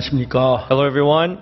안녕하십니까. Hello everyone.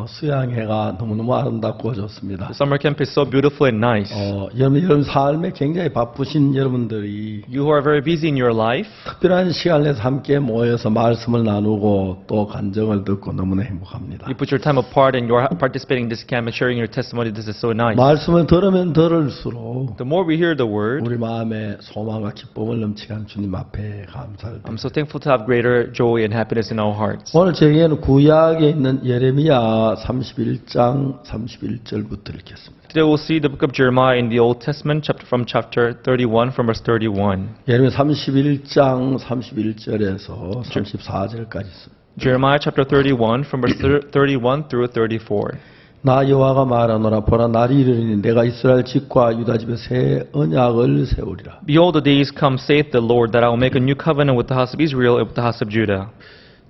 수양회가 너무너무 아름답고 좋습니다. The summer camp is so beautiful and nice. 여러분 삶에 굉장히 바쁘신 여러분들이 You who are very busy in your life, 특별한 시간을 내서 함께 모여서 말씀을 나누고 또 간증을 듣고 너무나 행복합니다. you put your time apart and you're participating in this camp and sharing your testimony. This is so nice. 말씀을 들으면 들을수록 The more we hear the word, 우리 마음에 소망과 기쁨을 넘치게 한 주님 앞에 감사를 I'm 드립니다. so thankful to have greater joy and happiness in our hearts. 오늘 저에게는 구약에 있는 예레미야 31장 31절부터 읽겠습니다. Today we'll see the book of Jeremiah in the Old Testament, from chapter 31, from verse 31. 예레미야 31장 31절에서 34절까지 있습니다. Jeremiah chapter 31, from verse 31 through 34. 나 여호와가 말하노라 보라 날이 이르리니 내가 이스라엘 집과 유다 집에 새 언약을 세우리라. Behold, the days come, saith the Lord, that I will make a new covenant with the house of Israel and with the house of Judah.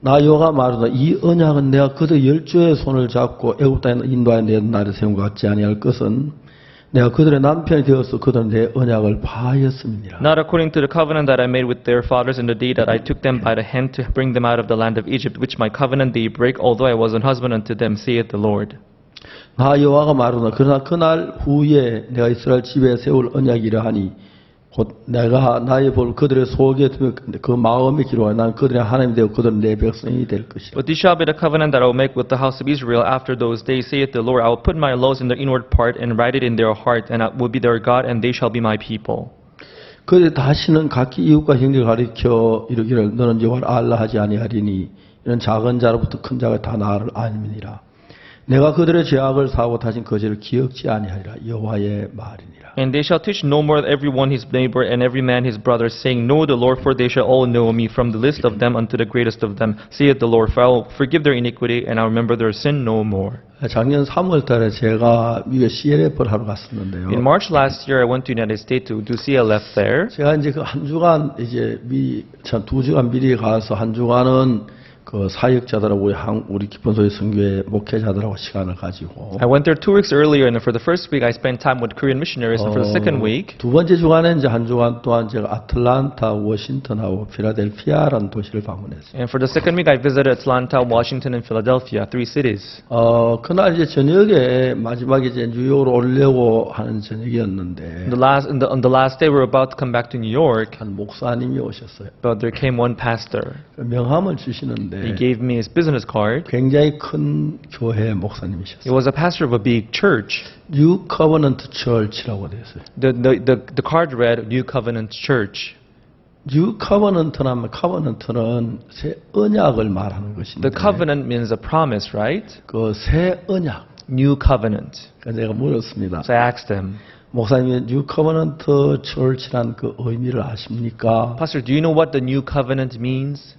나 여호와가 말하노라 이 언약은 내가 그들 열조의 손을 잡고 애굽 땅에 인도하여 내 나를 세운 것 같지 아니할 것은 내가 그들의 남편이 되어서 그들은 내 언약을 파하였음이니라. Not according to the covenant that I made with their fathers in the day that I took them by the hand to bring them out of the land of Egypt, which my covenant they break, although I was an husband unto them, saith the Lord. 나 여호와가 말하노라 그러나 그날 후에 내가 이스라엘 집에 세울 언약이라 하니 곧 내가 나의 볼 그들의 속에 두며 그 마음에 기록하여 난 그들의 하나님이 되고 그들은 내 백성이 될 것이라. But this shall be the covenant that I will make with the house of Israel after those days, saith the Lord. I will put my laws in their inward part and write it in their heart, and I will be their God, and they shall be my people. 그들이 다시는 각기 이웃과 형제를 가리켜 이르기를 너는 여호와를 알라 하지 아니하리니 이는 작은 자로부터 큰 자가 다 나를 아님이니라. 내가 그들의 죄악을 사하고 다신 그 죄를 기억지 아니하리라. 여호와의 말이니라. And they shall teach no more every one his neighbor and every man his brother, saying, Know the Lord, for they shall all know me, from the least of them unto the greatest of them, saith the Lord. For I will forgive their iniquity, and I will remember their sin no more. 작년 3월 달에 제가 미국 CLF를 하러 갔었는데요. In March last year, I went to the United States to do CLF there. 제가 이제 그 한 주간 이제 두 주간 미리 가서 한 주간은 그 사역자들하고 우리 기본소의 선교회 목회자들하고 시간을 가지고 I went there 2 weeks earlier, and for the first week, I spent time with Korean missionaries, and for the second week, 두 번째 주간에 이제 한 주간 동안 제가 아틀란타, 워싱턴하고 필라델피아라는 도시를 방문했어요. and for the second week, I visited Atlanta, Washington, and Philadelphia, 3 cities. 그날 이제 저녁에 마지막에 이제 뉴욕으로 오려고 하는 저녁이었는데 On the last day, we were about to come back to New York, 한 목사님이 오셨어요. but there came one pastor. 명함을 주시는데 He gave me his business card. 굉장히 큰 교회 He 목사님이셨어요. was a pastor of a big church. New Covenant Church라고 되어 있어요. The card read New Covenant Church. New Covenant는 새 언약을 말하는 것인데 The covenant means a promise, right? 그 새 언약. New covenant. 그래서 제가 물었습니다. So I asked him, 목사님, New Covenant Church란 그 의미를 아십니까? Pastor, do you know what the New Covenant means?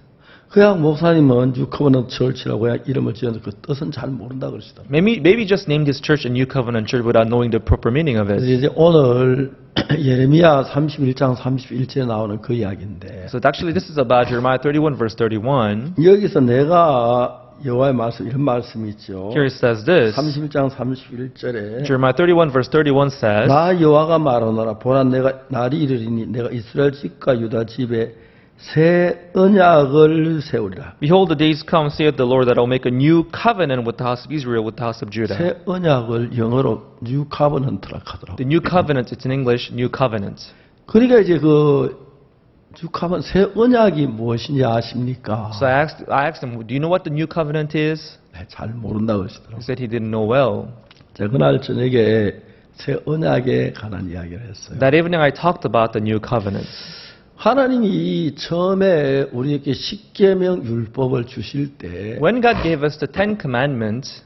그냥 목사님은 New Covenant Church라고 그냥 이름을 지어서 그 뜻은 잘 모른다 그러시더라고요. Maybe just named his church a New Covenant Church without knowing the proper meaning of 그래서 it. 이제 오늘 예레미야 31장 31절에 나오는 그 이야기인데 So actually, this is about Jeremiah 31, verse 31. 여기서 내가 여호와의 말씀 이런 말씀이 있죠. Here it says this. 31장 31절에 Jeremiah 31, verse 31 says, 나 여호와가 말하노라 보라 내가 날이 이르리니 내가 이스라엘 집과 유다 집에 새 언약을 세우리라. Behold, the days come, saith the Lord, that I will make a new covenant with the house of Israel, with the house of Judah. 새 언약을 영어로 New Covenant라고 하더라고요. The new covenant, it's in English, new covenant. 그러니까 이제 그 New Covenant 새 언약이 무엇인지 아십니까? So I asked him, do you know what the new covenant is? 네, 잘 모른다고 He 하시더라고요. said he didn't know well. 제가 그날 저녁에 새 언약에 관한 이야기를 했어요. That evening I talked about the new covenant. 하나님이 처음에 우리에게 십계명 율법을 주실 때 When God gave us the Ten Commandments,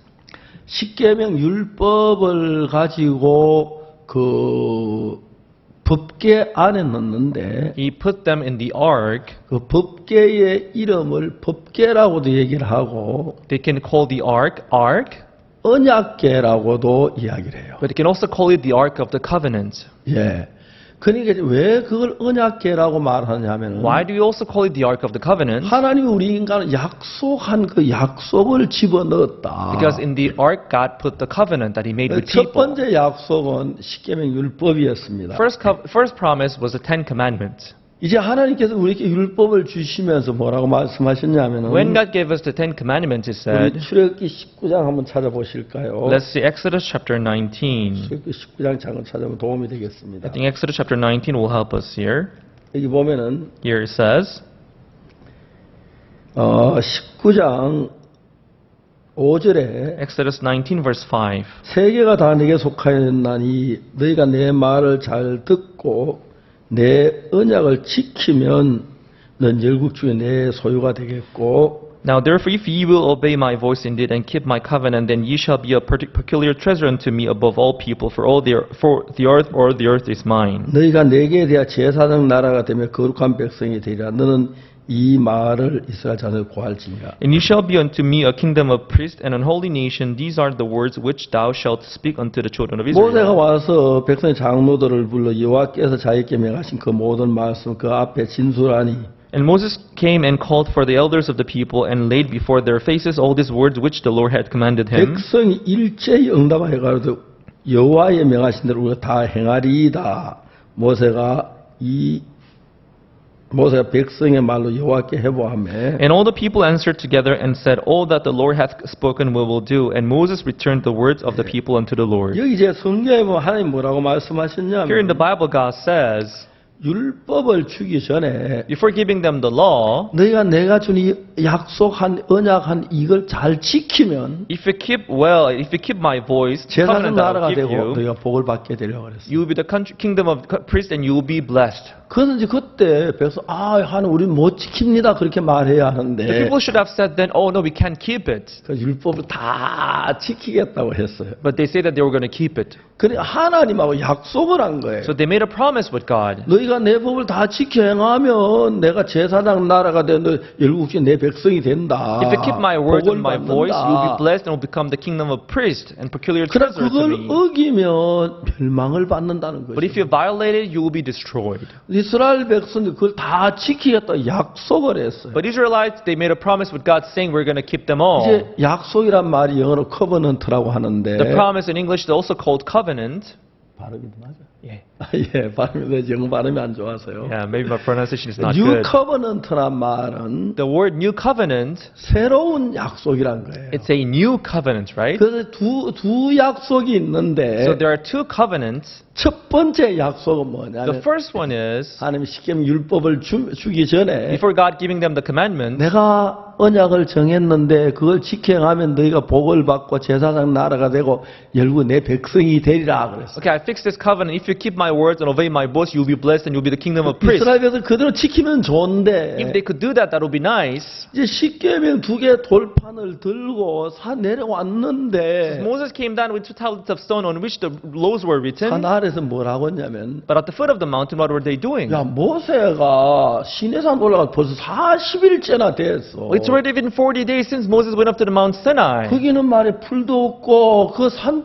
십계명 율법을 가지고 그 법궤 안에 넣는데 He put them in the ark. 그 법궤의 이름을 법궤라고도 얘기를 하고 They can call the ark, 언약궤라고도 이야기를 해요. but they can also call it the ark of the covenant. 예. 그러니까 왜 그걸 언약궤라고 말하냐면은 Why do we also call it the ark of the covenant? 하나님이 우리 인간을 약속한 그 약속을 집어넣었다. Because in the ark, God put the covenant that He made with 첫 people. 번째 약속은 십계명 율법이었습니다. First promise was the Ten Commandments. 이제 하나님께서 우리에게 율법을 주시면서 뭐라고 말씀하셨냐면은 When God gave us the Ten Commandments, He 우리 said, 출애굽기 19장 한번 찾아보실까요? let's see Exodus chapter 19. 출애굽기 19장 잠깐 찾아보면 도움이 되겠습니다. I think Exodus chapter 19 will help us here. 여기 보면은 Here it says, 19장 5절에 Exodus 19 verse 5. 세계가 다 내게 속하였나니 너희가 내 말을 잘 듣고 내 언약을 지키면 넌 열국 중에 내 소유가 되겠고 Now therefore, if ye will obey my voice indeed and keep my covenant, then ye shall be a peculiar treasure unto me above all people, for the earth is mine. 너희가 내게 대하 제사장 나라가 되며 거룩한 백성이 되리라. 너는 이 말을 이스라엘 자손에 고할지니라. And ye shall be unto me a kingdom of priests and an holy nation. These are the words which thou shalt speak unto the children of 모세가 Israel. 와서 백성의 장로들을 불러 여호와께서 자기께 명하신 그 모든 말씀 그 앞에 진술하니 And Moses came and called for the elders of the people and laid before their faces all these words which the Lord had commanded him. 백성이 일제히 응답하여 가로되 여호와의 명하신 대로 우리가 다 행하리이다. 모세가 백성의 말로 여호와께 해보하며 And all the people answered together and said, All that the Lord hath spoken we will do. And Moses returned the words of the people unto the Lord. 여기 이제 성경에 보면 하나님 뭐라고 Here in 말씀하셨냐면 the Bible, God says, 율법을 주기 전에 before giving them the law, 너희가 내가 준 이 약속한 언약한 이걸 잘 지키면 if you keep my voice, 제사장 covenant that 나라가 I'll give 되고 you, 너희가 복을 받게 되려고 그랬어요. you will be the kingdom of priests and you will be blessed. 그런데 그때 백성 하나님 우리 못 지킵니다 그렇게 말해야 The 하는데 people should have said then, oh no, we can't keep it. 그 율법을 다 지키겠다고 했어요. But they say that they were going to keep it. 그래 하나님하고 약속을 한 거예요. So they made a promise with God. 너희가 내 법을 다 지켜 행하면 내가 제사장 나라가 되는 열국중 내 백성이 된다. If you keep my words 복을 and my voice, you will be 받는다. blessed and will become the kingdom of priests and peculiar 그러나 treasure to 그걸 me. 어기면 멸망을 받는다는 But if 거죠. you violate it, you will be destroyed. 이스라엘 백성들 그걸 다 지키겠다 약속을 했어요. But Israelites, they made a promise with God saying we're going to keep them all. 이제 약속이란 말이 영어로 covenant라고 하는데 The promise in English is also called covenant. 발음이 맞아. Yeah. 예, 발음이 영어 발음이 안 좋아서요. Yeah, maybe my pronunciation is not New good. covenant란 말은 The word new covenant, 새로운 약속이란 거예요. it's a new covenant, right? 그래서 두 약속이 있는데 So there are two covenants. 첫 번째 약속은 The 뭐냐면 first one is, 하나님이 시kem 율법을 주기 전에 before God giving them the commandments, 내가 언약을 정했는데 그걸 지켜가면 너희가 복을 받고 제사장 나라가 되고 결국 내 백성이 되리라 그랬어요. okay, I fixed this covenant. If you keep my words and obey my voice, you'll be blessed and you'll be the kingdom of priests. 이스라엘 백성 그대로 지키면 좋은데 If they could do that, that would be nice. 이제 시계명 2개 돌판을 들고 산 내려왔는데 Moses came down with 2 tablets of stone on which the laws were written. 산 아래에서 뭐라고 했냐면 But at the foot of the mountain, what were they doing? 야 모세가 시내산 올라가 벌써 40일째나 됐어. It's already been 40 days since Moses went up to the Mount Sinai. 거기는 말에 풀도 없고 그 산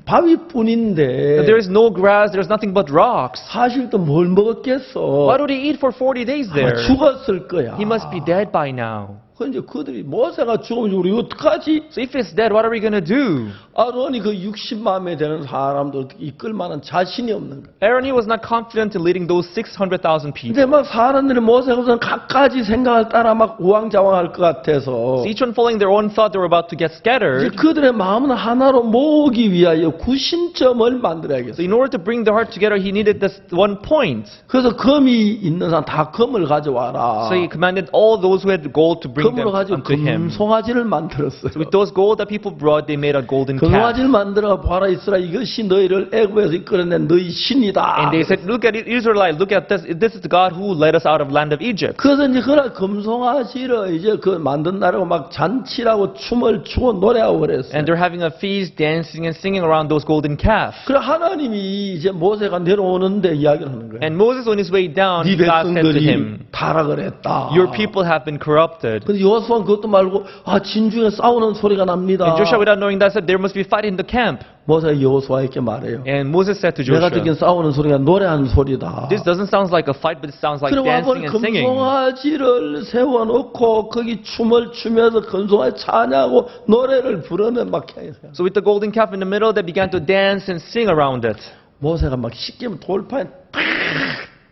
바위뿐인데 There is no grass, there's nothing but rocks. 사실 또 뭘 먹었겠어? What would he eat for 40 days there? 죽었을 거야. He must be dead by now. 근데 그들이 모세가 죽으면 우리 어떡하지? So if he's dead, what are we going to do? 아론이 그 60만 명 되는 사람들 이끌 만한 자신이 없는 거야. Aaron, he was not confident in leading those 600,000 people. 근데 막 사람들이 모세가 우선 각가지 생각을 따라 막 우왕좌왕할 것 같아서 So each one following their own thought, they were about to get 이제 scattered. 그들의 마음은 하나로 모으기 위하여 구심점을 만들어야겠어. So in order to bring their heart together, he needed this one point. 그래서 금이 있는 사람 다 금을 가져와라. So he commanded all those who had gold to bring them 금으로 가지고 unto him. 금송아지를 만들었어요. So with those gold that people brought, they made a golden calf. 금송아지를 만들어 봐라 이스라엘 이것이 너희를 애굽에서 이끌어낸 너희 신이다. And they said, look at it, Israelite, look at this. This is the God who led us out of land of Egypt. 그래서 이제 그날 금송아지를 이제 그 만든다라고 막 잔치라고 춤을 추고 노래하고 그랬어요. And they're having a feast, dancing and singing around those golden calves. 그래 하나님이 이제 모세가 내려오는데 이야기를 하는 거예요. And Moses, on his way down, 네 God said to 백성들이 him, 타락을 했다. your people have been corrupted. 근데 여호수아는 그것도 말고 진중에 싸우는 소리가 납니다. And Joshua, without knowing that, said there must be fight in the camp. 모세가 여호수아에게 말해요. And Moses said to 내가 Joshua, 듣기엔 싸우는 소리가 노래하는 소리다. this doesn't sound like a fight, but it sounds like 그래 dancing 와버린 and singing. 금송아지를 세워놓고 거기 춤을 추면서 금송아지 찬양하고 노래를 부르면 막 해요. So with the golden calf in the middle, they began to dance and sing around it. 모세가 막 시키면 돌판에 탁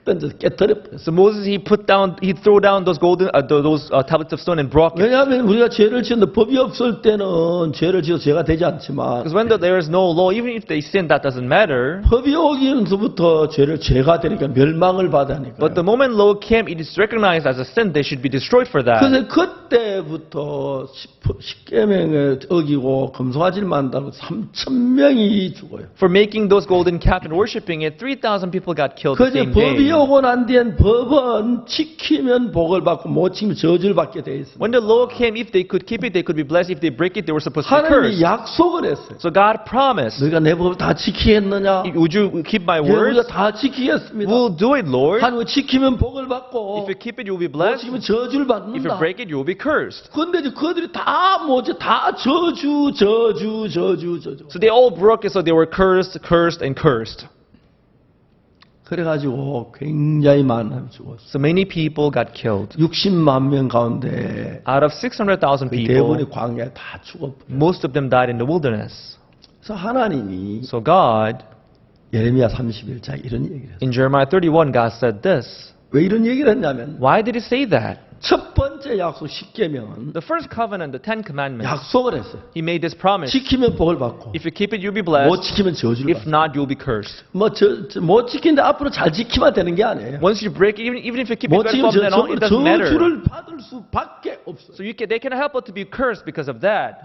던져서 깨뜨려. So Moses, he threw down those tablets of stone and broke it. 왜냐하면 우리가 죄를 지었는데 법이 없을 때는 죄를 지어서 죄가 되지 않지만 Because when there is no law, even if they sin, that doesn't matter. 법이 오기부터 죄가 되니까 멸망을 받으니까. But the moment law came, it is recognized as a sin. They should be destroyed for that. 그래서 그때부터 십계명을 어기고 금송아지를 만다고 3,000명이 죽어요. For making those golden calf and worshiping it, 3,000 people got killed the 그제 same 법이 day. 오고 난 뒤엔 법은 지키면 복을 받고 못 지키면 저주를 받게 돼 있습니다. When the law came, if they could keep it, they could be blessed. If they break it, they were supposed to be 하나님이 cursed. 약속을 했어요. So God promised, 너희가 내 법을 다 지키겠느냐? would you keep my 예, 우리가 words? 다 지키겠습니다. We'll do it, Lord. 하나님 지키면 복을 받고 If you keep it, you'll be 못 blessed. 지키면 저주를 If you 받는다. break it, you'll be cursed. 근데 이제 그들이 다 저주. So they all broke it, so they were cursed, cursed, and cursed. 그래가지고 굉장히 많은 사람이 죽었어. So many people got killed. 60만 명 가운데 Out of 600,000 people, 대부분이 광야에 다 죽었어요. most of them died in the wilderness. 그래서 하나님이 So God, 예레미야 31장 이런 얘기를 했어요. in Jeremiah 31, God said this. 왜 이런 얘기를 했냐면 Why did he say that? 첫 번째 약속 10계명은 The first covenant, the Ten Commandments, 약속을 했어요. he made this promise. 지키면 복을 받고 If you keep it, you'll be 못 blessed. 지키면 저주를 If 받고. not, you'll be cursed. 못 지키는데 앞으로 잘 지키면 되는 게 아니에요. Once you break it, even if you keep it 못 well 지키면 from then on, it doesn't matter. 저주를 받을 수밖에 없어요. So they cannot help but to be cursed because of that.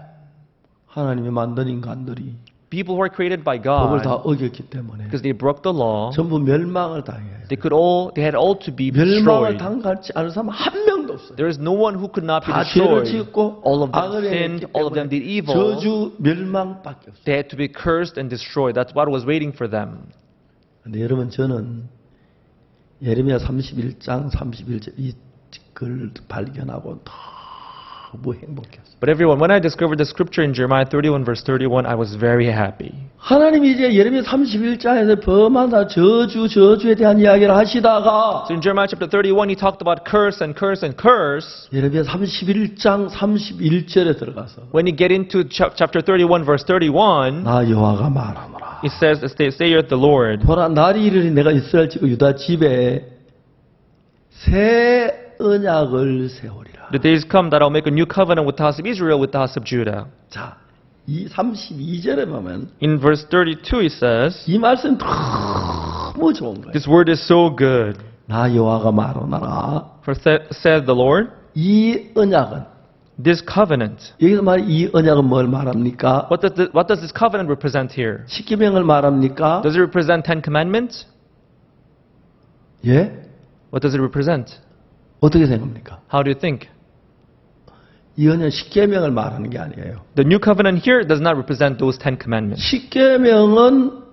하나님이 만든 인간들이 People who are created by 법을 다 God, 어겼기 때문에 because they broke the law, 전부 멸망을 당해요. they had all to be 멸망을 destroyed. 당하지 않은 사람 한 명도 없어요. There is no one who could not be 다 죄를 destroyed. 짓고 All of them 악을 sinned, 행했기 all of them 때문에 did evil. 저주 멸망밖에 없어요. They had to be cursed and destroyed. That's what was waiting for them. 근데 여러분 저는 예레미야 31장 31절 이 글 발견하고 너무 행복했어요. But everyone, when I discovered the scripture in Jeremiah 31 verse 31, I was very happy. 하나님이 이제 예레미야 31장에서 범하다 저주에 대한 이야기를 하시다가 So in Jeremiah chapter 31, he talked about curse and curse and curse. 예레미야 31장 31절에 들어가서 When you get into chapter 31 verse 31, 나 여호와가 말하노라. it says, saith the Lord, 보라 날이 이르니 내가 이스라엘 집과 유다 집에 새 언약을 세우리라. the days come that I'll make a new covenant with the house of Israel, with the house of Judah. 자, 이 32절에 보면 In verse 32, it says, 이 말씀 너무 좋은 거예요. this word is so good. 나 여호와가 말하노라. For said the Lord, 이 언약은 this covenant. 여기서 말 이 언약은 뭘 말합니까? What does this covenant represent here? 십계명을 말합니까? Does it represent 10 commandments? 예? What does it represent? 어떻게 생각합니까? How do you think? 이 언약 십계명을 말하는 게 아니에요. The new covenant here does not represent those 10 commandments. 십계명은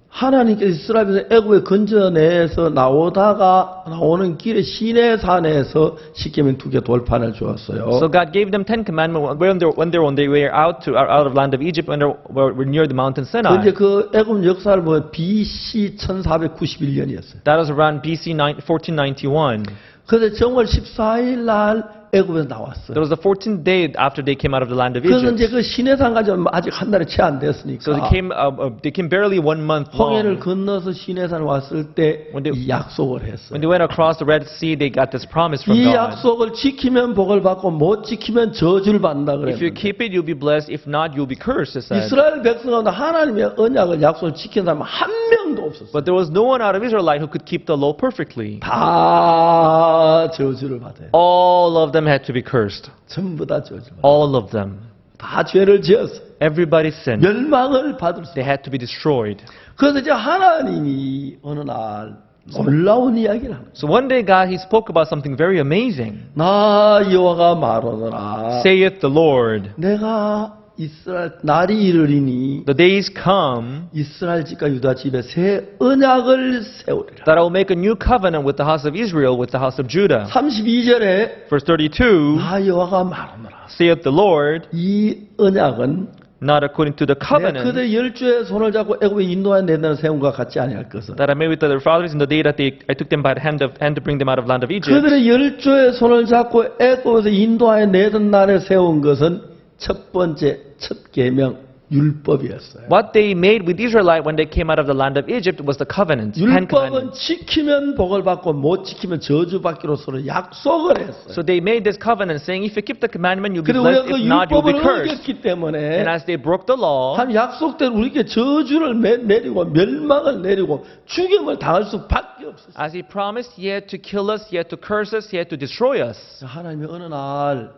하나님께서 이스라엘에서 애굽의 건져내서 나오는 길에 시내산에서 십계명 2개 돌판을 주었어요. So God gave them 10 commandments when they were on their way out of land of Egypt when they were near the mountain 근데 Sinai. 그 애굽 역사를 보면 BC 1491년이었어요. That was around BC 1491. 그래서 정월 14일 날 애굽에서 나왔어요. That was the 14th day after they came out of the land of 그래서 이제 Egypt. 그 시내산까지 아직 한 달이 채 안 됐으니까 So they came barely 1 month 홍해를 long. 건너서 시내산 왔을 때 When they- 이 약속을 했어요. When they went across the Red Sea, they got this promise from 이 God. 약속을 지키면 복을 받고 못 지키면 저주를 받는다 If you 그랬는데 keep it, you'll be blessed. If not, you'll be cursed, it said. 이스라엘 백성 가운데 하나님의 언약을 약속을 지킨 사람 한 명도 없었어요. But there was no one out of Israelite who could keep the law perfectly. 다 저주를 받아요. All of them had to be cursed. 전부 다 저주를 받아요. All of them. 다 죄를 지었어. Everybody sinned. 멸망을 받을 수. They had to be destroyed. 그래서 이제 하나님이 어느 날 놀라운 이야기를 하는 거예요. So one day God, he spoke about something very amazing. 나 여호와가 말하노라. Saith the Lord, 내가 이스라엘 날이 이르리니 the days come 이스라엘 집과 유다 집에 새 언약을 세우리라. that I will make a new covenant with the house of Israel, with the house of Judah. 32절에 Verse 32, 나 여호와가 말하노라. saith the Lord, 이 언약은 not according to the 내가 covenant 그들 열주의 손을 잡고 애굽에 인도하여 내는 세움과 같지 아니할 것은 that I made with their fathers in the day that I took them by the hand to bring them out of land of Egypt. 그들의 열주의 손을 잡고 애굽에서 인도하여 내던 날에 세운 것은 첫 번째 첫 계명 율법이었어요. What they made with Israelite when they came out of the land of Egypt was the covenant, 10 율법은 commandments. 지키면 복을 받고 못 지키면 저주받기로 서로 약속을 했어요. So they made this covenant saying, if you keep the commandment, you'll be 그리고 우리가 blessed. 그 If not, you'll be 율법을 cursed. 어겼기 때문에 And as they broke the law, 한 약속대로 우리에게 저주를 내리고 멸망을 내리고 죽임을 당할 수밖에 없었어요. as he promised, he had to kill us, he had to curse us, he had to destroy us. 하나님이 어느 날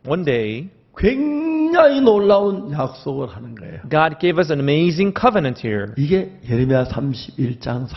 One day, 굉장히 놀라운 약속을 하는 거예요. God gave us an amazing covenant here. 이게 예레미야 31장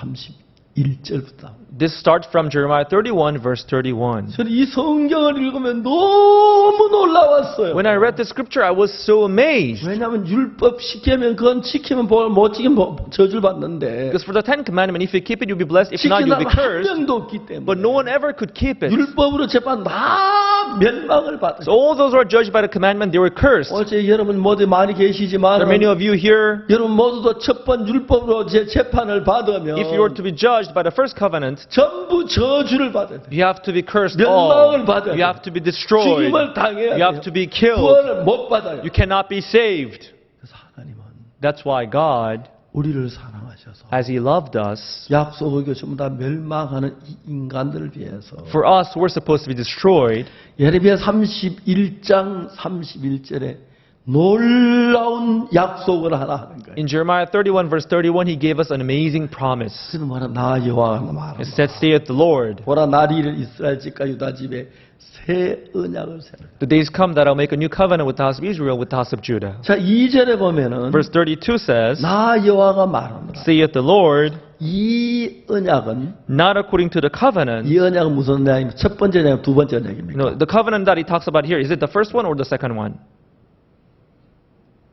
31절부터. This starts from Jeremiah 31, verse 31. 저는 이 성경을 읽으면 너무 놀라웠어요. When I read the scripture, I was so amazed. 왜냐하면 율법 시키면 그건 지키면 복을 못 지키면 저주를 받는데 Because for the Ten Commandments, if you keep it, you'll be blessed. If not, 지키는 you'll be 사람 한 cursed. 명도 없기 때문에 But no one ever could keep it. 율법으로 재판 다 멸망을 받았어요. So all those who are judged by the commandment, they were cursed. 어제 여러분 모두 많이 계시지만 There are many of you here. 여러분 모두도 첫 번 율법으로 재판을 받으면 If you were to be judged by the first covenant, 전부 저주를 받아야 돼요. you have to be cursed all. 멸망을 받아야 You 돼요. have to be destroyed. 죽임을 당해야 You have 돼요. to be killed. 구원을 못 받아요. You cannot be saved. 그래서 하나님은 That's why God, 우리를 사랑하셔서 as He loved us, 약속을 전부 다 멸망하는 이 인간들을 위해서 for us who were supposed to be destroyed, 예레미야 31장 31절에 놀라운 약속을 하나 하는 거예요. in Jeremiah 31, verse 31, He gave us an amazing promise. 그는 뭐라 나 여호와가 말하노라. It said, saith the Lord, 보라 날이 이를 이스라엘 집과 유다 집에 새 언약을 세우라. the days come that I'll make a new covenant with the house of Israel, with the house of Judah. 자, 2절에 보면은 Verse 32 says, 나 여호와가 말하노라. saith the Lord, 이 언약은 not according to the covenant. 이 언약은 무슨 언약입니까? 첫 번째 언약, 두 번째 언약입니까? No, the covenant that He talks about here, is it the first one or the second one?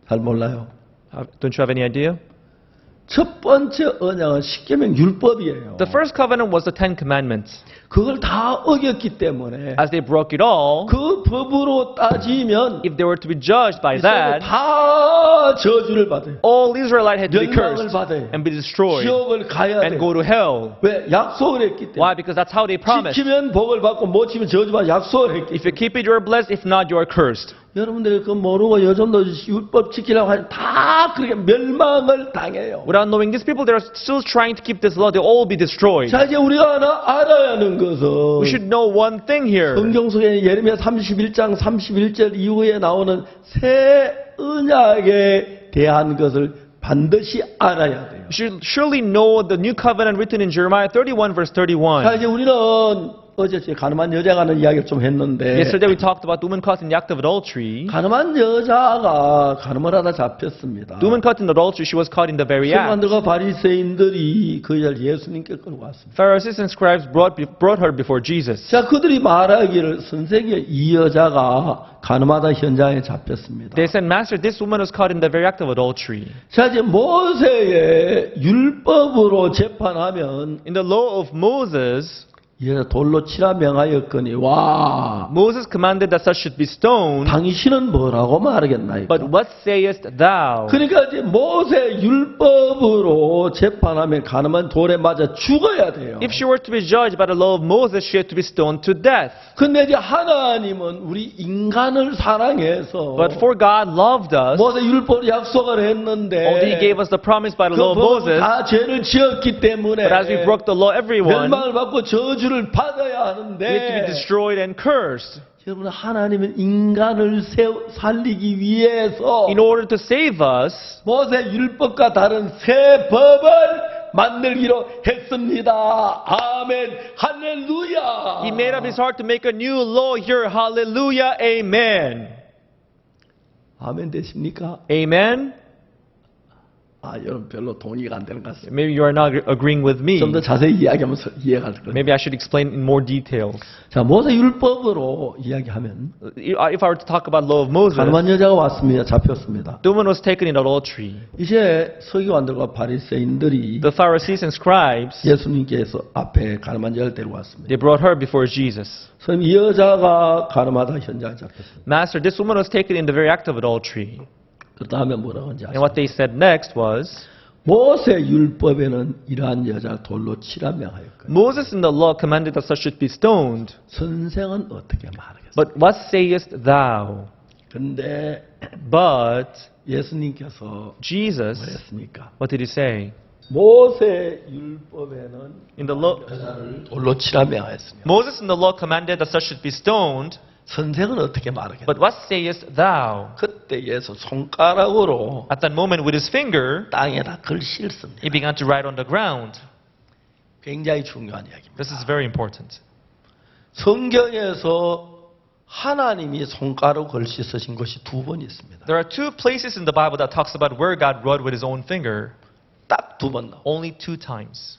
잘 몰라요. Don't you have any idea? 첫 번째 언약은 십계명 율법이에요. The first covenant was the Ten Commandments. 그걸 다 어겼기 때문에 As they broke it all, 그 법으로 따지면 if they were to be judged by 이스라엘은 that, 다 저주를 받아요. all Israelite had to be 멸망을 cursed 받아요. and be destroyed 지옥을 가야 and 돼요. go to hell. 왜? 약속을 했기 Why? 때문에. Because that's how they promised. 지키면 복을 받고 못 지키면 저주받아 약속을 했기 If you keep it, you are blessed. If not, you are cursed. 여러분들이 그거 모르고 요즘도 율법 지키려고 하면 다 그렇게 멸망을 당해요. Without knowing these people, they are still trying to keep this law. They'll all be destroyed. 자, 이제 우리가 하나 알아야 하는 것은 We should know one thing here. 성경 속에 예레미야 31장 31절 이후에 나오는 새 언약에 대한 것을 반드시 알아야 돼요. You should surely know the new covenant written in Jeremiah 31, verse 자, 31. 이제 우리는 어제 가늠한 여자가 하는 이야기를 좀 했는데 Yesterday we talked about the woman caught in the act of adultery. 가늠한 여자가 가늠을 하다 잡혔습니다. The woman caught in adultery, she was caught in the very act. 서기관들과 바리새인들이 그 여자를 예수님께 끌고 왔습니다. Pharisees and scribes brought her before Jesus. 자, 그들이 말하기를 선생님 이 여자가 가늠하다 현장에 잡혔습니다. They said, Master, this woman was caught in the very act of adultery. 자, 이제 모세의 율법으로 재판하면 In the law of Moses, 이 여자 돌로 치라 명하였거니 와 Moses commanded that such should be stoned. 당신은 뭐라고 말하겠나이까? But what sayest thou? 그러니까 이제 모세 율법으로 재판하면 가늠한 돌에 맞아 죽어야 돼요. If she were to be judged by the law of Moses, she had to be stoned to death. 근데 이제 하나님은 우리 인간을 사랑해서 But for God loved us, 모세 율법으로 약속을 했는데 although He gave us the promise by the 그 law of 법은 Moses, 다 죄를 지었기 때문에 but as we broke the law, everyone, 멸망을 받고 저주를 받아야 we had to be 하는데 destroyed and cursed. 여러분 하나님은 인간을 살리기 위해서 In order to save us, 모세 율법과 다른 새 법을 만들기로 했습니다. 아멘. 할렐루야. He made up His heart to make a new law here. Hallelujah. Amen. 아멘 되십니까? Amen. 아, 여러분 별로 동의가 안 되는 것 같습니다. Maybe you are not agreeing with me. 좀 더 자세히 이야기하면서 이해가 될 거예요. Maybe I should explain in more details. 자, 모세 율법으로 이야기하면 If I were to talk about law of Moses, 가늠한 여자가 왔습니다. 잡혔습니다. the woman was taken in adultery. 이제 서기관들과 바리새인들이 The Pharisees and scribes, 예수님께서 앞에 가늠한 여자를 데려왔습니다. they brought her before Jesus. 선생님, 이 여자가 가늠하다 현장에 잡혔습니다. Master, this woman was taken in the very act of adultery. 그 다음에 뭐라고 하는지 And 아시죠? what they said next was, 모세 율법에는 이러한 여자를 돌로 치라 명하였거든. Moses in the law commanded that such should be stoned. 선생은 어떻게 말하겠어? But what sayest thou? 근데 But 예수님께서 Jesus, 뭐랬습니까? what did he say? 모세 율법에는 In the law, 여자를 돌로 치라 명하였으며 Moses in the law commanded that such should be stoned. 선생은 어떻게 말하겠노? But what sayest thou? 그때 예수 손가락으로 At that moment, with his finger, 땅에다 글 씻습니다. he began to write on the ground. 굉장히 중요한 이야기입니다. This is very important. 성경에서 하나님이 손가락으로 글 씻으신 것이 두 번 있습니다. There are two places in the Bible that talks about where God wrote with his own finger. 딱 두 번 나옵니다. Only 2 times.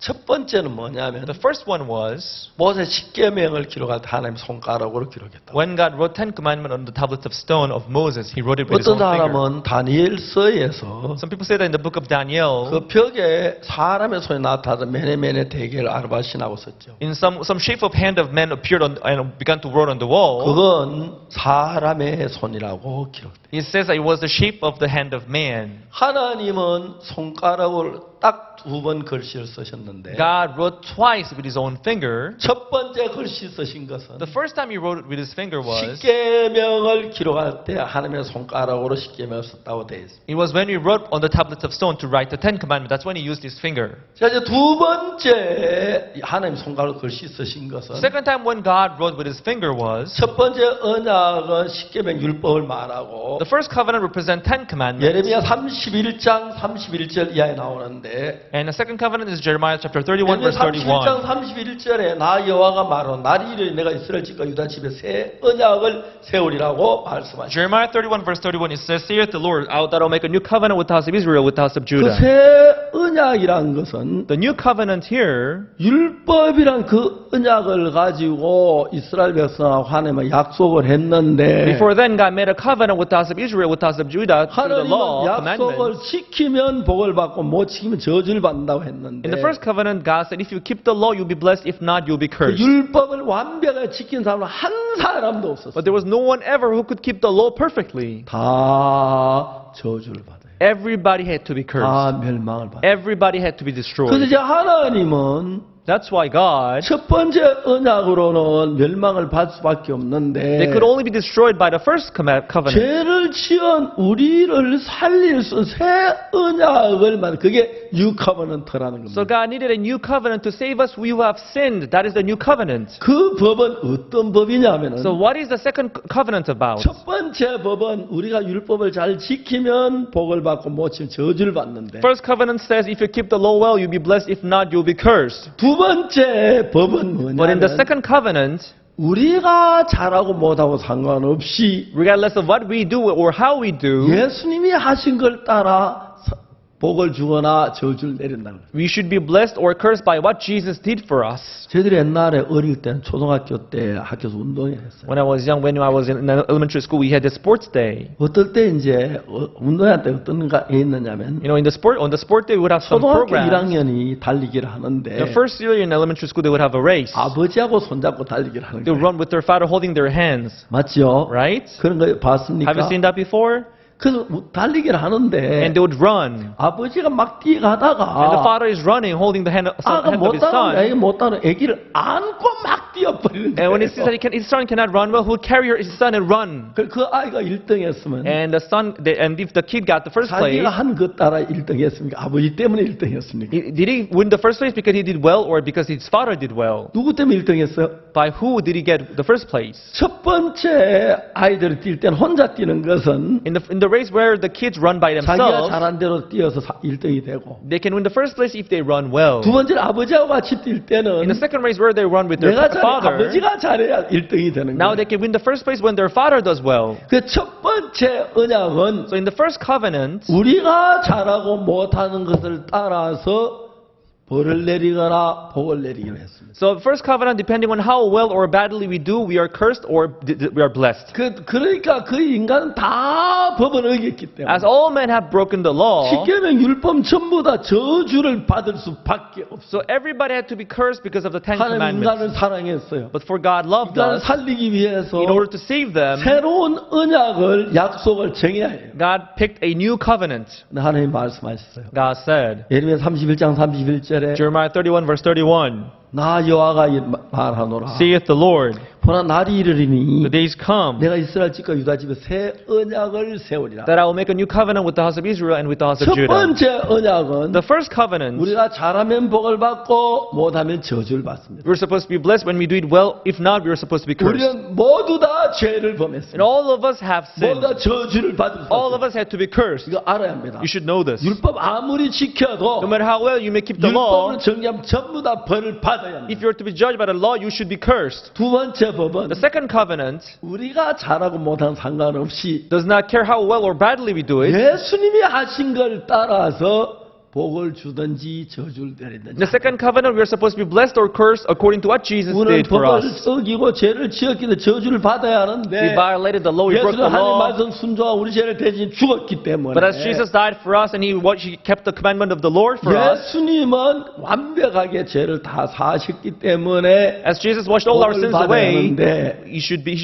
첫 번째는 뭐냐면 The first one was 모세 십계명을 기록할 때 하나님 손가락으로 기록했다. when God wrote 10 commandments on the tablets of stone of Moses. He wrote it with his 어떤 own finger. 사람은 다니엘서에서 Some people say that in the book of Daniel, 그 벽에 사람의 손이 나타나서 메네메네 대계를 아르바신하고 썼죠. in some shape of hand of man appeared on and began to write on the wall. 그건 사람의 손이라고 기록돼. It says that it was the shape of the hand of man. 하나님은 손가락을 딱 두 번 글씨를 쓰셨는데 God wrote twice with his own finger. 첫 번째 글씨 쓰신 것은 The first time he wrote it with his finger was 십계명을 기록할 때 하나님의 손가락으로 십계명을 썼다고 되어 있습니다. it was when he wrote on the tablets of stone to write the 10 commandments. That's when he used his finger. 자, 이제 두 번째 하나님 손가락으로 글씨 쓰신 것은 Second time when God wrote with his finger was 첫 번째 언약은 십계명 율법을 말하고 the first covenant represent 10 commandments. 예레미야 31장 31절 이하에 나오는데 And the second covenant is Jeremiah chapter 31 예레미야 verse 31장 31. 31절에 나 여호와가 말하노 날이 이르니 내가 이스라엘 집과 유다 집에 새 언약을 세우리라고 말씀하시죠. Jeremiah 31 verse 31 it says, saith the Lord, out that I'll make a new covenant with the house of Israel, with the house of 그 Judah. 새 언약이란 것은 The new covenant here 율법이란 그 언약을 가지고 이스라엘 백성하고 하나님은 약속을 했는데 before then God made a covenant with the house of Israel, with the house of Judah through the law, 하나님은 약속을 commandments. 지키면 복을 받고 못 지키면 저주를 받는다고 했는데 In the first covenant, God said, if you keep the law, you'll be blessed. If not, you'll be 그 cursed. 율법을 완벽하게 지킨 사람은 한 사람도 없었어요. But there was no one ever who could keep the law perfectly. 다 저주를 받아요. Everybody had to be 다 cursed. 멸망을 받아요. Everybody had to be 그래서 destroyed. 이제 하나님은 That's why God, 첫 번째 언약으로는 멸망을 받을 수밖에 they 없는데 could only be destroyed by the first covenant. 죄를 지은 우리를 살릴 수 있는 새 언약을 말 그게 뉴 커버넌트라는 So 겁니다. God needed a new covenant to save us who have sinned. That is the new covenant. 그 법은 어떤 법이냐면은 So what is the second covenant about? 첫 번째 법은 우리가 율법을 잘 지키면 복을 받고 못 지키면 저주를 받는데 First covenant says if you keep the law well, you'll be blessed. If not, you'll be cursed. 두 번째 법은 But in the 뭐냐면 second covenant, 우리가 잘하고 못하고 상관없이 regardless of what we do or how we do, 예수님이 하신 걸 따라 복을 주거나 저주를 내린다는 거예요. we should be blessed or cursed by what Jesus did for us. 저희들이 옛날에 어릴 때는 초등학교 때 학교에서 운동회 했어요. When I was young, when I was in elementary school, we had the sports day. 어떨 때 이제 운동회 때 어떤 게 있느냐면 You know, on the sport day, we would have some 초등학교 programs. 1학년이 달리기를 하는데 The first year in elementary school, they would have a race. 아버지하고 손잡고 달리기를 하는 They would 거예요. run with their father holding their hands. 맞죠? Right? 그런 거 봤습니까? Have you seen that before? 그래서 달리기를 하는데 And they would run. 아버지가 막 And the 뛰어가다가 father is running, holding the hand of 아가 his son. 애기 못하는 애기를 안고 막 뛰어버리는 And when he sees that 거예요. his son cannot run well, he'll carry his son and run. 그 아이가 1등했으면 And the son, and if the kid got the first place, 자기가 한 것 따라 1등했습니까? 아버지 때문에 1등했습니까? did he win the first place because he did well or because his father did well? 누구 때문에 1등했어요? By who did he get the first place? 첫 번째 아이들이 뛸 때는 혼자 뛰는 것은 In the race where the kids run by 자기가 themselves, 잘한 대로 뛰어서 1등이 되고 they can win the first place if they run well. 두 번째는 아버지하고 같이 뛸 In 때는 the second race where they run with their 내가 잘해 father, 아버지가 잘해야 1등이 되는 now 거예요. they can win the first place when their father does well. 그 첫 번째 언약은 So in the first covenant, 우리가 잘하고 못하는 것을 따라서 벌을 내리거나 복을 내리기로 했습니다. so first covenant, depending on how well or badly we do, we are cursed or we are blessed. 그러니까 그 인간은 다 법을 어겼기 때문에 As all men have broken the law, 십계명 율법 전부 다 저주를 받을 수밖에 없어. so everybody had to be cursed because of the Ten 하나님 인간을 Commandments. 사랑했어요. But for God loved 인간을 us, 살리기 위해서 in order to save them, 새로운 언약을 약속을 정해야 해요. God picked a new covenant. 근데 하나님 말씀하셨어요. God said, 예레미야 31장 31절에 Jeremiah 31 verse 31, 나 여호와가 말하노라. saith the Lord. 보나 날이 이르리니 The days come 내가 이스라엘 집과 유다 집에 새 언약을 세우리라. that I will make a new covenant with the house of Israel and with the house of 첫 Judah. 번째 언약은 The first covenant, 우리가 잘하면 복을 받고 못하면 저주를 받습니다. we're supposed to be blessed when we do it well. If not, we're supposed to be cursed. 우리는 모두 다 죄를 And 범했습니다. all of us have 모두 sinned. 다 저주를 받을 수 All of 있어요. us had to be cursed. 이거 알아야 합니다. You should know this. 율법 아무리 지켜도 No matter how well you may keep the law, 율법을 정리하면 전부 다 벌을 받아야 if 합니다. you're to be judged by the law, you should be cursed. 두 번째 법은 The second covenant 우리가 잘하고 못하는 상관없이 does not care how well or badly we do it. 예수님이 하신 걸 따라서 복을 주든지 저주를 내리든지. The second covenant, we are supposed to be blessed or cursed according to what Jesus 우리는 did for 법을 us. 어기고 죄를 지었기 때문에 저주를 받아야 We 하는데 violated the law, we broke 예수는 the 하나님 law. 말씀 순종하고 우리 죄를 대신 죽었기 때문에 But as Jesus died for us and he kept the commandment of the Lord for us, 예수님은 완벽하게 죄를 다 사하셨기 때문에 as Jesus washed all our 복을 sins 받아야 away, 하는데 he should be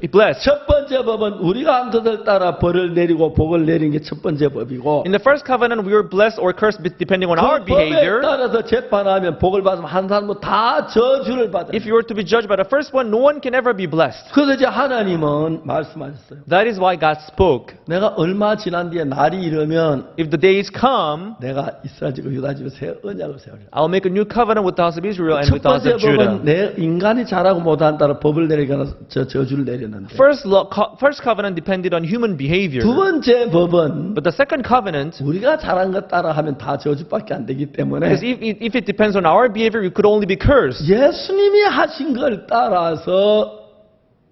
blessed. 첫 번째 법은 우리가 한 것을 따라 벌을 내리고 복을 내리는 게 첫 번째 법이고 In the first covenant, we were blessed or cursed depending on our 그 법에 behavior. 따라서 재판하면 복을 받으면 한 사람은 다 저주를 받아요. If you were to be judged by the first one, no one can ever be blessed. 그래서 이제 하나님은 말씀하셨어요. That is why God spoke. 내가 얼마 지난 뒤에 날이 이르면 If the days come, 내가 이스라엘 집과 유다 집에 새 언약을 세우리라. I'll make a new covenant with the house of Israel and 첫 with the house 번째 of Judah. 법은 내 인간이 잘하고 못한 따라 법을 내리거나 저주를 내렸는데 First covenant depended on human behavior. 두 번째 법은 But the second covenant, 우리가 잘한 것 따라 하면 다 저주밖에 안 되기 때문에 because if it depends on our behavior, we could only be cursed. 예수님이 하신 걸 따라서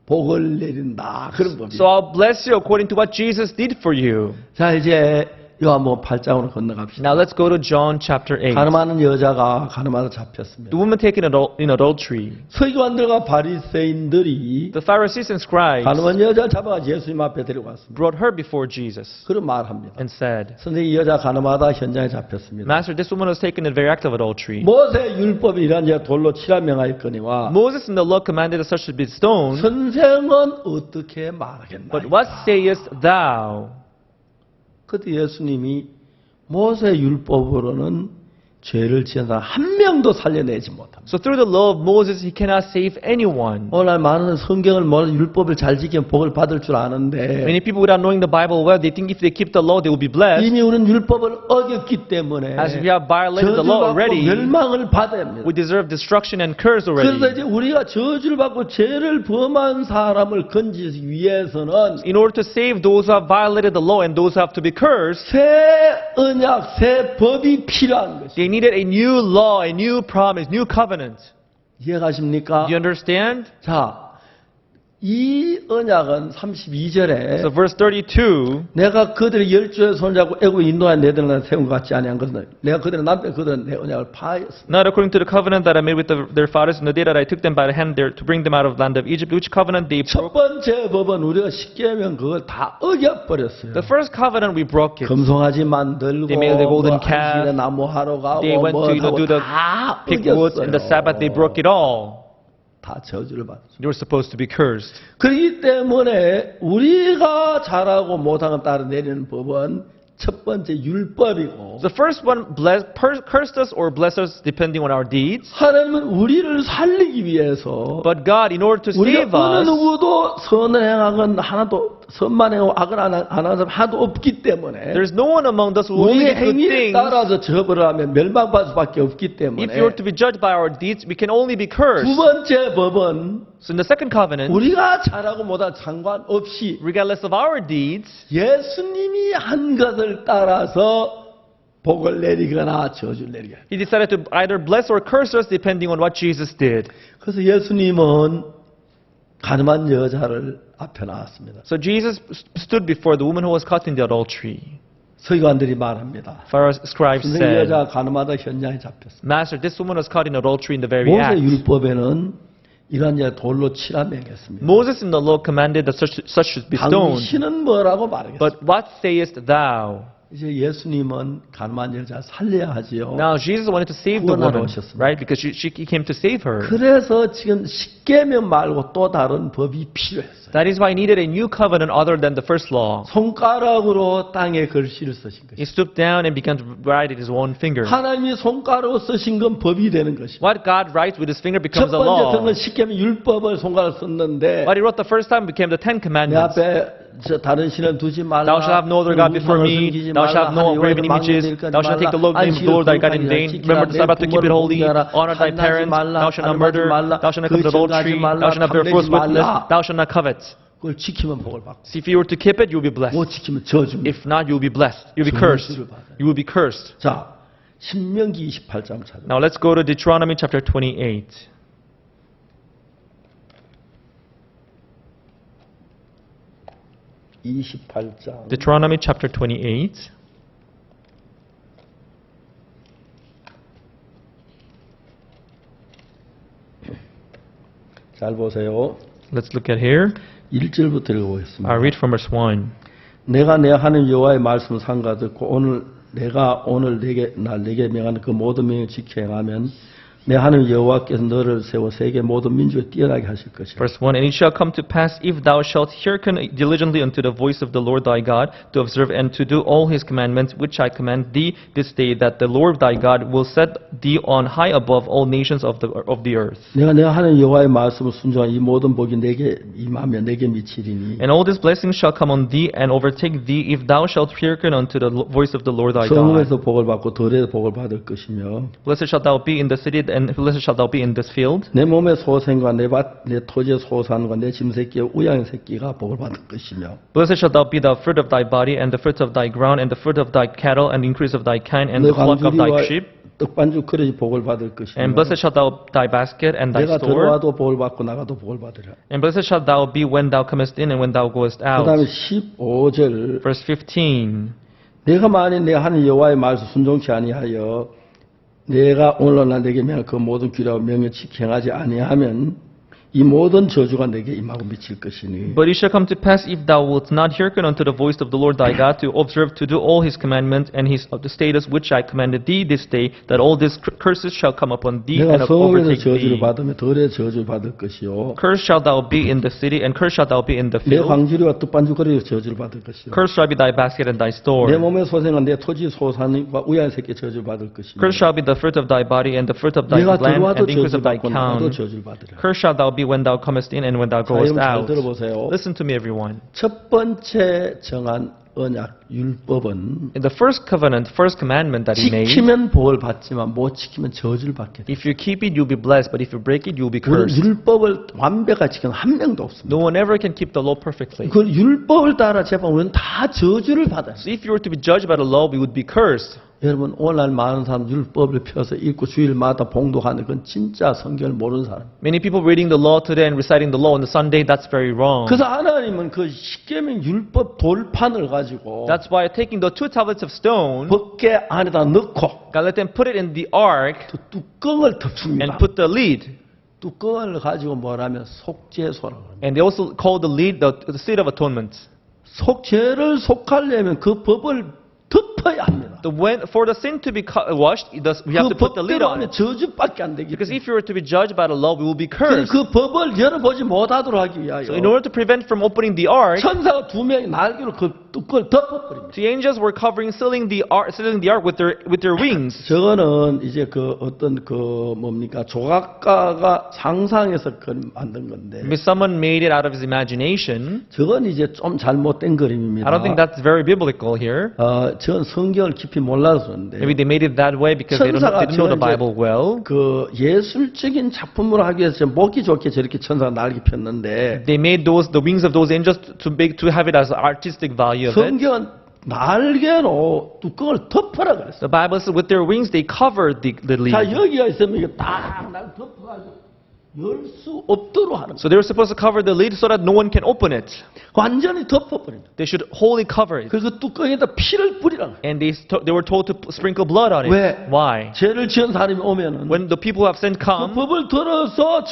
복을 내린다. 그런 법이에요. So I'll bless you according to what Jesus did for you. 자, 이제 요한복음 8장으로 건너갑시다. Now let's go to John chapter 8. 가늠하는 여자가 가늠하다 잡혔습니다. The woman taken in adultery. 서기관들과 바리새인들이 The Pharisees and scribes 가늠한 여자를 잡아가 예수님 앞에 데리고 왔습니다. brought her before Jesus 그런 말합니다. and said, 선생님, 이 여자 가늠하다 현장에 잡혔습니다. Master, this woman was taken in the very act of adultery. 모세 율법이 이러한 자 돌로 치라 명하였거니와 Moses in the law commanded that such should be stoned, 선생은 어떻게 말하겠나? but what sayest thou? 그때 예수님이 모세 율법으로는 죄를 지은 사람 한 명도 살려내지 못합니다. So through the law of Moses, he cannot save anyone. 오늘 많은 성경을 모르는 율법을 잘 지키면 복을 받을 줄 아는데 Many people without knowing the Bible well, they think if they keep the law, they will be blessed. 이미 우리는 율법을 어겼기 때문에 As we have violated the law 저주받고 already, 멸망을 받아야 합니다. we deserve destruction and curse 그래서 already. 이제 우리가 저주를 받고 죄를 범한 사람을 건지기 위해서는 In order to save those who have violated the law and those who have to be cursed, 새 언약, 새 법이 필요한 것이. they needed a new law, a new promise, new covenant. 이해가십니까? Do you understand? 자, 이 언약은 32절에 So verse 32, 내가 그들의 열조의 손잡고 애굽 인도하여 내들나 세운 것 같지 아니한 것은 내가 그들의 남편 그들은 내 언약을 파하였습니다. not according to the covenant that I made with their fathers in the day that I took them by the hand there to bring them out of the land of Egypt, which covenant they 첫 broke. 번째 법은 우리가 쉽게 하면 그걸 다 어겨버렸어요. The first covenant we broke it. 금송아지 만들고 They made the golden 뭐 calf. 안식일에 나무 하러 가고 They went 뭐 to 하고 do the 다 pick woods and the Sabbath, they broke it all. 다 저주를 받았어요. They were supposed to be cursed. 그렇기 때문에 우리가 잘하고 못한 것 따라 내리는 법은 첫 번째 율법이고 The first one cursed us or blessed us depending on our deeds. 하나님은 우리를 살리기 위해서 But God, in order to 우리가 save 어느 us, 누구도 선을 행한 하나도 선만 행하고 악을 안 하는 사람 하나도 없기 때문에 there's no one among us who will 우리의 only do good 행위에 things. 따라서 처벌을 하면 멸망받을 수밖에 없기 때문에 If you were to be judged by our deeds, we can only be cursed. 두 번째 법은 So in the second covenant, 우리가 잘하고 못한 상관없이 regardless of our deeds, 예수님이 한 것을 따라서 복을 내리거나 저주를 내리거나. He decided to either bless or curse us depending on what Jesus did. 그래서 예수님은 가늠한 여자를 앞에 나왔습니다. So Jesus stood before the woman who was caught in the adultery. 서기관들이 말합니다. Pharisees, scribes 선생님, said, 여자가 가늠하다 현장에 잡혔습니다. Master, this woman was caught in adultery in the very 모세 act. 율법에는 이런 자 돌로 치라 명했습니다. Moses in the law commanded that such should be stoned. 당신은 뭐라고 말하겠습니까? But what sayest thou? 이제 예수님은 가늠한 여자 살려야 하지요. Now Jesus wanted to save the 구원하러 woman, 오셨습니다. right? Because he came to save her. 그래서 지금 십계명 말고 또 다른 법이 필요했어요. That is why he needed a new covenant other than the first law. 손가락으로 땅에 글씨를 쓰신 He 것이죠. stooped down and began to write with his own finger. 하나님이 손가락으로 쓰신 건 법이 되는 것입니다. What God writes with his finger 첫 becomes a 번째 law. 성은 십계명 율법을 손가락 썼는데 What he wrote the first time became the Ten 내 Commandments. 앞에 저 다른 신을 두지 말라. Thou shalt have no other God before me. Thou shalt have no graven images. Thou shalt take the Lord name of the Lord thy God in vain. Remember the Sabbath to keep it holy. Honor thy parents. Thou shalt not murder. Thou shalt not commit adultery. Thou shalt not bear false witness. Thou shalt not covet. 그걸 지키면 복을 받고 See, if you were to keep it, you will be blessed. 못 지키면 저주입니다. If not, you will be blessed. You will be cursed. You will be cursed. 자, 신명기 28장 찾아. Now let's go to Deuteronomy chapter 28. 28장. Deuteronomy chapter 28. 잘 보세요. Let's look at here. 1절부터 읽어보겠습니다. I'll read from verse 1. 내가 내 하나님 여호와의 말씀을 삼가 듣고 내가 오늘 내게 명하는 그 모든 명을 지켜 행하면 내 하나님 여호와께서 너를 세워 세계 모든 민족에 뛰어나게 하실 것이라. Verse 1. And it shall come to pass, if thou shalt hearken diligently unto the voice of the Lord thy God, to observe and to do all his commandments which I command thee this day, that the Lord thy God will set thee on high above all nations of the earth. 내가 내 하나님 여호와의 말씀을 순종한 이 모든 복이 내게 임하며 내게 미치리니 And all these blessings shall come on thee and overtake thee, if thou shalt hearken unto the voice of the Lord thy God. 성읍에서 복을 받고 들에서 복을 받을 것이며 Blessed shalt thou be in the city, and blessed shalt thou be in this field. 내 몸의 소생과 내 토지의 소산과 내 짐새끼와 우양의 새끼가 복을 받을 것이며 Blessed shalt thou be the fruit of thy body, and the fruit of thy ground, and the fruit of thy cattle, and the increase of thy kine, and 내 the flock of thy 광주리와 sheep. 떡반죽 그릇이 복을 받을 것이며 And blessed shalt thou thy basket and thy 내가 store. 들어와도 복을 받고 나가도 복을 받으라. And blessed shalt thou be when thou comest in and when thou goest 그 out. 다음에 15절 Verse 15. 내가 만일 내 하나님 여호와의 말씀 순종치 아니하여 내가 오늘날 내게 명한 그 모든 규례와 명령 지켜 행하지 아니하면 이 모든 저주가 내게 임하고 미칠 것이니 But it shall come to pass, if thou wilt not hearken unto the voice of the Lord thy God, to observe to do all his commandments and his the statutes which I commanded thee this day, that all these curses shall come upon thee 내가 and 성읍에서 overtake 저주를 thee. 받으며 들에 저주를 받을 것이요 Cursed shalt thou be in the city, and cursed shalt thou be in the 내 field. 광주리와 떡반죽 그릇에 저주를 받을 것이요 Cursed shall be thy basket and thy store. 내 몸의 소생은 내 토지 소산과 우양 새끼 저주를 받을 것이며 Cursed shall be the fruit of thy body, and the fruit of thy 내가 land, 들어와도 and the increase 저주를 of thy 받고 나가도 count. 저주를 받으라. Cursed shalt thou be when thou comest in and when thou 자, goest 여러분 잘 out. 들어보세요. Listen to me, everyone. 첫 번째 정한 언약 율법은 In the first covenant, first commandment that he made, 지키면 복을 받지만 못 지키면 저주를 받게 돼. if you keep it, you'll be blessed, but if you break it, you'll be 우리는 cursed. 율법을 완벽하게 지키는 한 명도 없습니다. No one ever can keep the law perfectly. 그 율법을 따라 제발 우리는 다 저주를 받아요. So if you were to be judged by the law, we would be cursed. 여러분 오늘날 많은 사람 율법을 펴서 읽고 주일마다 봉독하는 건 진짜 성경을 모르는 사람. Many people reading the law today and reciting the law on the Sunday, that's very wrong. 그래서 하나님은 그 십계명 율법 돌판을 가지고 That's why taking the two tablets of stone, 법궤 안에다 넣고 God let them put it in the ark 그 뚜껑을 덮습니다. and put the lid. 뚜껑을 가지고 뭐라면 속죄소라고 합니다. And they also call the lid the seat of atonement. 속죄를 속하려면 그 법을 덮어야 합니다. For the sin to be washed, we have 그 to put the lid 법대로 on 하면 it. 저주밖에 안 되기 Because 때문에 if you were to be judged by the law, we will be cursed. 그 법을 열어보지 못하도록 하기 위하여 So in order to prevent from opening the ark, 천사가 두 명이 날개로 그 뚜껑을 덮어버립니다. the angels were sealing the ark with their wings. 저거는 이제 그 어떤 그 뭡니까 조각가가 상상해서 만든 건데 Maybe someone made it out of his imagination. 저건 이제 좀 잘못된 그림입니다. I don't think that's very biblical here. 전 성경을 깊이 몰라서 그런데 Maybe they made it that way because they didn't know the Bible well. 그 예술적인 작품으로 하기 위해서 보기 좋게 저렇게 천사가 날개 폈는데 They made the wings of those angels to have it as artistic value of it. 성경은 날개로 뚜껑을 덮어라 그랬어요. The Bible says with their wings they covered the lid. 자 여기가 있으면 이게 딱 날 덮어가지고 열 수 없도록 하는 거예요. So they were supposed to cover the lid so that no one can open it. 완전히 덮어버립니다. They should wholly cover it. 그리고 뚜껑에다 피를 뿌리라는 거예요. And they were told to sprinkle blood on it. 왜? Why? 죄를 지은 사람이 오면은 When the people who have sinned 그 come, 법을 들어서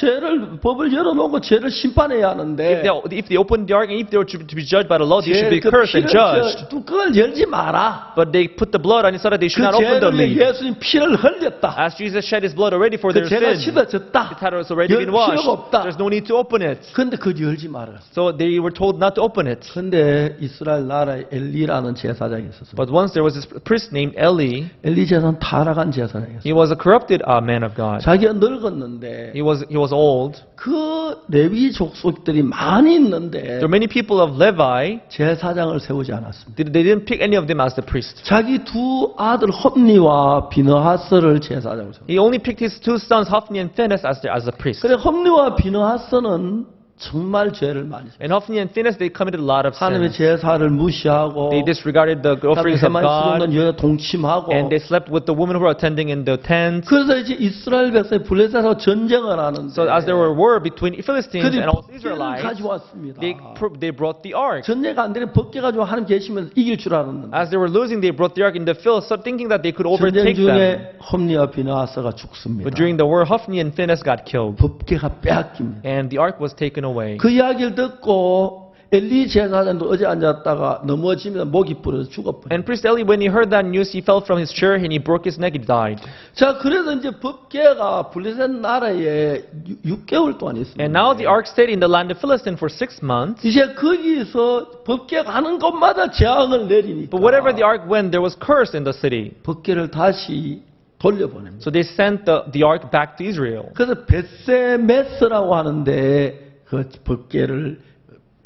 법을 열어놓고 죄를 심판해야 하는데 if they opened the ark and if they were to be judged by the law, they should be 그 cursed and judged. 뚜껑을 열지 마라. But they put the blood on it so that they should 그 not open the 죄를 lid. 예수님 피를 흘렸다. As Jesus shed his blood already for 그 their 죄가 sins, 씻어졌다. it had already 열 been washed. 필요가 없다. There's no need to open it. 근데 그걸 열지 마라. So they were told not to open it. 근데 이스라엘 나라에 엘리라는 제사장이 있었어요. But once there was this priest named Eli. 엘리 제사는 타락한 제사장이었어요. He was a corrupted man of God. 자기가 늙었는데 He was old. 그 레위 족속들이 많이 있는데 There were many people of Levi. 제사장을 세우지 않았습니다. They didn't pick any of them as the priest. 자기 두 아들 홈니와 비느하스를 제사장으로 세웠어요. He only picked his two sons, Hophni and Phinehas, as the priest. 그래 홈니와 비느하스는 정말 죄를 많이 했어요. And Hophni and Phinehas, they committed a lot of 하나님의 sins. 제사를 무시하고 They disregarded the offerings of 해만 God, 쓰는 여자 동침하고 and they slept with the women who were attending in the tent. 그래서 이제 이스라엘 백성이 블레셋하고 전쟁을 하는데 So as there were war between Philistines 그들이 and all 법궤를 Israelites, 가져왔습니다. they brought the ark. 전쟁가 안 되는 법궤 가지고 하나님 계시면서 이길 줄 알았는데 As they were losing, they brought the ark in the field, so thinking that they could 전쟁 overtake them. 중에 홈니와 비느하스가 죽습니다. But during the war, Hophni and Phinehas got killed, 법궤가 빼앗깁니다. and the ark was taken away. 그 이야기를 듣고 엘리 제사장도 어제 앉았다가 넘어지면 목이 부러져 죽어버려요. And Priest Eli, when he heard that news, he fell from his chair and he broke his neck. He died. 자, 그래서 이제 법궤가 블레셋 나라에 6개월 동안 있습니다. And now the ark stayed in the land of Philistine for 6 months. 이제 거기서 법궤 가는 곳마다 재앙을 내리니까 But wherever the ark went, there was curse in the city. 법궤를 다시 돌려보냅니다. So they sent the ark back to Israel. 그래서 벳세메스라고 하는데 그 법궤를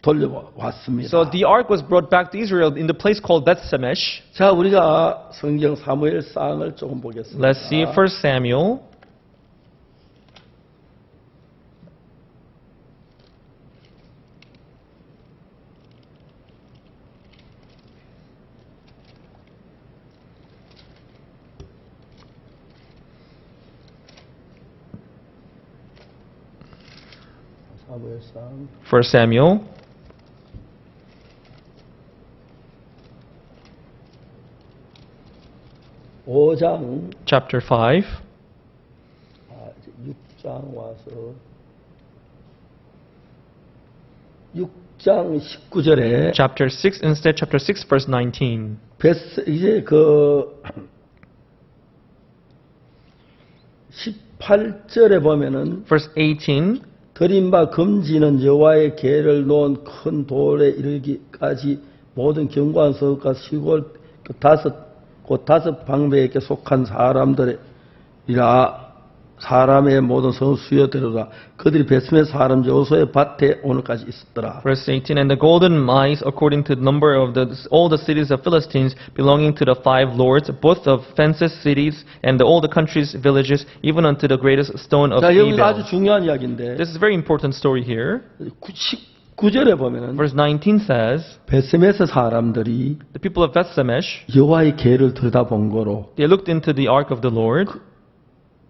돌려왔습니다. So the ark was brought back to Israel in the place called Beth Shemesh. 자, 우리가 성경 사무엘상을 조금 보겠습니다. Let's see 1 Samuel. 사무엘상 1 Samuel 5장 chapter 5. 6장 와서 6장 19절에 Chapter 6 instead, chapter 6 verse 19. 이제 그 18절에 보면은 Verse 18. 드린 바 금지는 여호와의 계를 놓은 큰 돌에 이르기까지 모든 견고한 성읍과 시골 곧 다섯 방배에게 속한 사람들이라 사람의 모든 성읍 수여대로다. 그들이 베스메 사람 여호수아의 밭에 오늘까지 있었더라. Verse 18. And the golden mice, according to the number of all the cities of Philistines, belonging to the 5 lords, both of fenced cities and all the countries, villages, even unto the greatest stone of 자, 여기 아주 Abel. 중요한 이야기인데 This is a very important story here. 19절에 보면은 Verse 19 says, 베스메스 사람들이 the people of Beth Shemesh, 여호와의 계를 들여다본 거로 they looked into the ark of the Lord,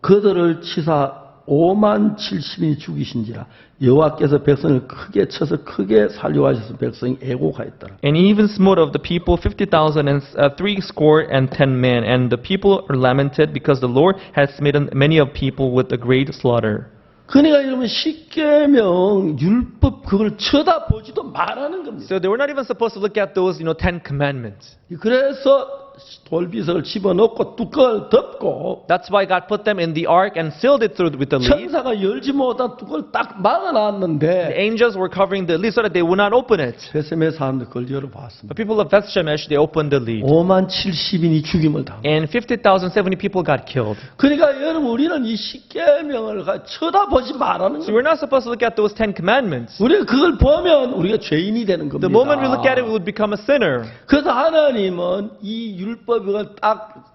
그들을 치사 5만 70인이 죽이신지라 여호와께서 백성을 크게 쳐서 크게 살려하셔서 백성이 애곡하였더라. and he even smote of the people 50,000 and 310 men, and the people lamented because the Lord had smitten many of people with a great slaughter. 그러니까 여러분 십계명 율법 그걸 쳐다보지도 말하는 겁니다. So they were not even supposed to look at those, 10 commandments. 그래서 돌비석을 집어넣고 뚜껑을 덮고 That's why God put them in the ark and sealed it through with the lid. 천사가 열지 못한 뚜껑을 딱 The 막아놨는데 angels were covering the lid so that they would not open it. 베스메 사람들 그걸 열어봤습니다. The people of Beth Shemesh, they opened the lid. 5만 70인이 죽임을 당합니다. And 50,070 people got killed. 그러니까 여러분 우리는 이 십계명을 쳐다보지 말라는 So 거예요. we're not supposed to look at those 10 commandments. 우리가 그걸 보면 우리가 죄인이 되는 겁니다. The moment we look at it, we would become a sinner. 그래서 하나님은 이 율법을 딱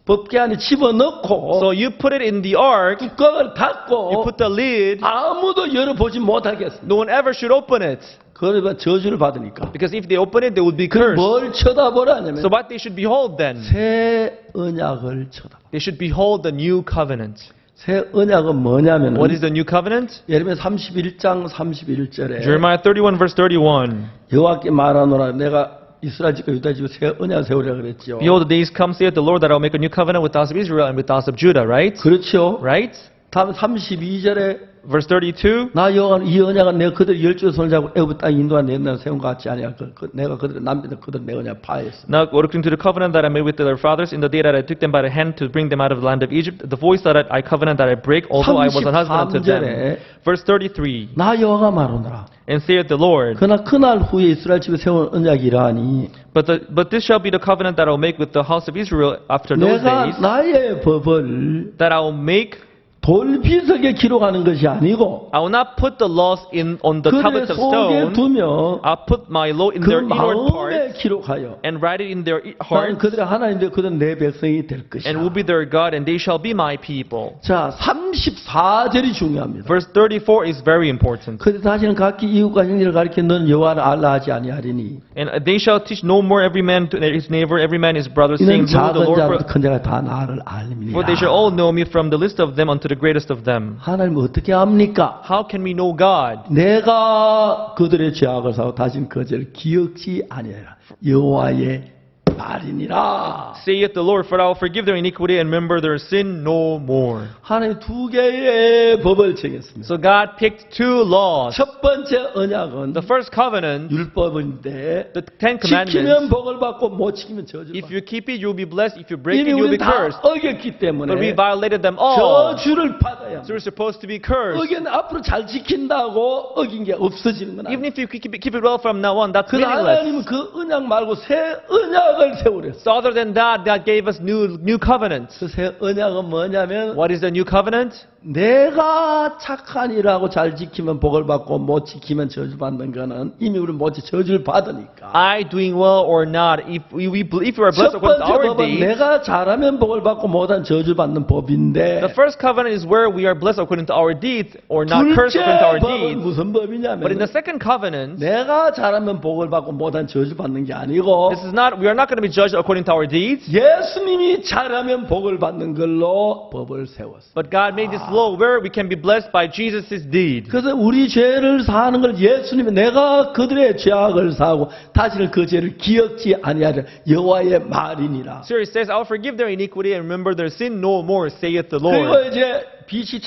법궤 안에 집어넣고 So you put it in the ark, 뚜껑을 you 닫고 put the lid, 아무도 열어보지 못하겠습니다. no one ever should open it. 그러면 저주를 받으니까. Because if they open it, they would be 그럼 cursed. 뭘 쳐다보라냐면 So what they should behold then? 새 언약을 쳐다봐. They should behold the new covenant. 새 언약은 뭐냐면은 What is the new covenant? 예레미야 31장 31절에 Jeremiah 31 verse 31. 여호와께 말하노라 내가 이스라엘 집과 유다 집에 새 언약을 세우리라 그랬죠. Behold, the days come, saith the Lord, that I will make a new covenant with the house of Israel and with the house of Judah, right? 그렇죠. Right? 다음 32절에 Verse 32. 나 여호와는 이 언약은 내가 그들 열조의 손을 잡고 애굽 땅에 인도한 내 나라 세운 것 같지 아니야. 내가 그들의 남편들 그들 내 언약 파했어. Now, according to the covenant that I made with their fathers in the day that I took them by the hand to bring them out of the land of Egypt, the voice that I covenant that I break, although I was an husband unto them. 33절에 Verse 33. 나 여호와가 말하노라. And saith the Lord, 그러나 그날 후에 이스라엘 집에 세운 언약이라니 But this shall be the covenant that I will make with the house of Israel after those 내가 days, 나의 법을 that I will make. 돌비석에 기록하는 것이 아니고 I will not put the laws on the 그들의 tablets of 속에 stone. 두며 I'll put my law in 그 their inward 마음에 parts 기록하여 and write it in their 나는 hearts, 그들의 하나님인데 그들은 내 백성이 될 and will 것이다. be their God, and they shall be my people. 자, 34절이 중요합니다. Verse 34 is very important. 그때 다시는 각기 이웃과 형제를 가리켜 너는 여호와를 알라 하지 아니하리니 And they shall teach no more every man to his neighbor, every man his brother, 이는 saying, Know the 작은 Lord, 자부터 큰 자가 다 나를 for they shall 알미니라. all know me from the least of them unto the greatest of them. 하나님 어떻게 합니까? How can we know God? 내가 그들의 죄악을 사고 다신 그 죄를 기억지 아니하리라. 여호와의 말이니라. Saith the Lord, for I will forgive their iniquity and remember their sin no more. 하나님 두 개의 법을 정했습니다. So God picked two laws. 첫 번째 언약은 The first covenant, 율법인데 the Ten 지키면 Commandments. 복을 받고 못 지키면 저주를 If 받고 you keep it, you'll be blessed. If you break 이미 it, you'll 우리는 be 다 cursed. 어겼기 But we 때문에 violated them all. 저주를 받아야 So 합니다. we're supposed to be cursed. 어긴 앞으로 잘 지킨다고 어긴 게 없어지는 건 Even 아니에요. if you keep it well from now on, that's 그래서 meaningless. 하나님은 그 언약 말고 새 언약을 세우랬어요. So other than that, God gave us new covenants. 그 새 언약은 뭐냐면 What is the new covenant? 내가 착한 일하고 잘 지키면 복을 받고 못 지키면 저주 받는 거는 이미 우리 못 저주를 받으니까. I doing well or not, if we are blessed 첫 according to 번째 our 법은 deeds. 내가 잘하면 복을 받고 못한 저주 받는 법인데 The first covenant is where we are blessed according to our deeds or not cursed 둘째 according to our 법은 deeds. 무슨 But 법이냐면 in the second covenant, 내가 잘하면 복을 받고 못한 저주 받는 게 아니고 this is not, we are not going to be judged according to our deeds. 예수님이 잘하면 복을 받는 걸로 법을 세웠어요. But God made this law where we can be blessed by Jesus' deed. 그래서 우리 죄를 사하는 걸 예수님이 내가 그들의 죄악을 사하고 다시는 그 죄를 기억지 아니하리라 여호와의 말이니라. So it says, I will forgive their iniquity and remember their sin no more, saith the 그리고 Lord. 이제 BC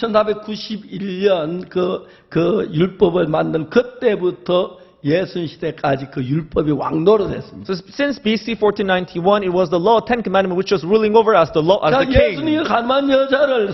1491년 그 율법을 만든 그때부터 예수님 시대까지 그 율법이 왕노릇했습니다. So since BC 1491, it was the law, Ten Commandments, which was ruling over as the law, as 자, the king. 예수님이 가늠한 여자를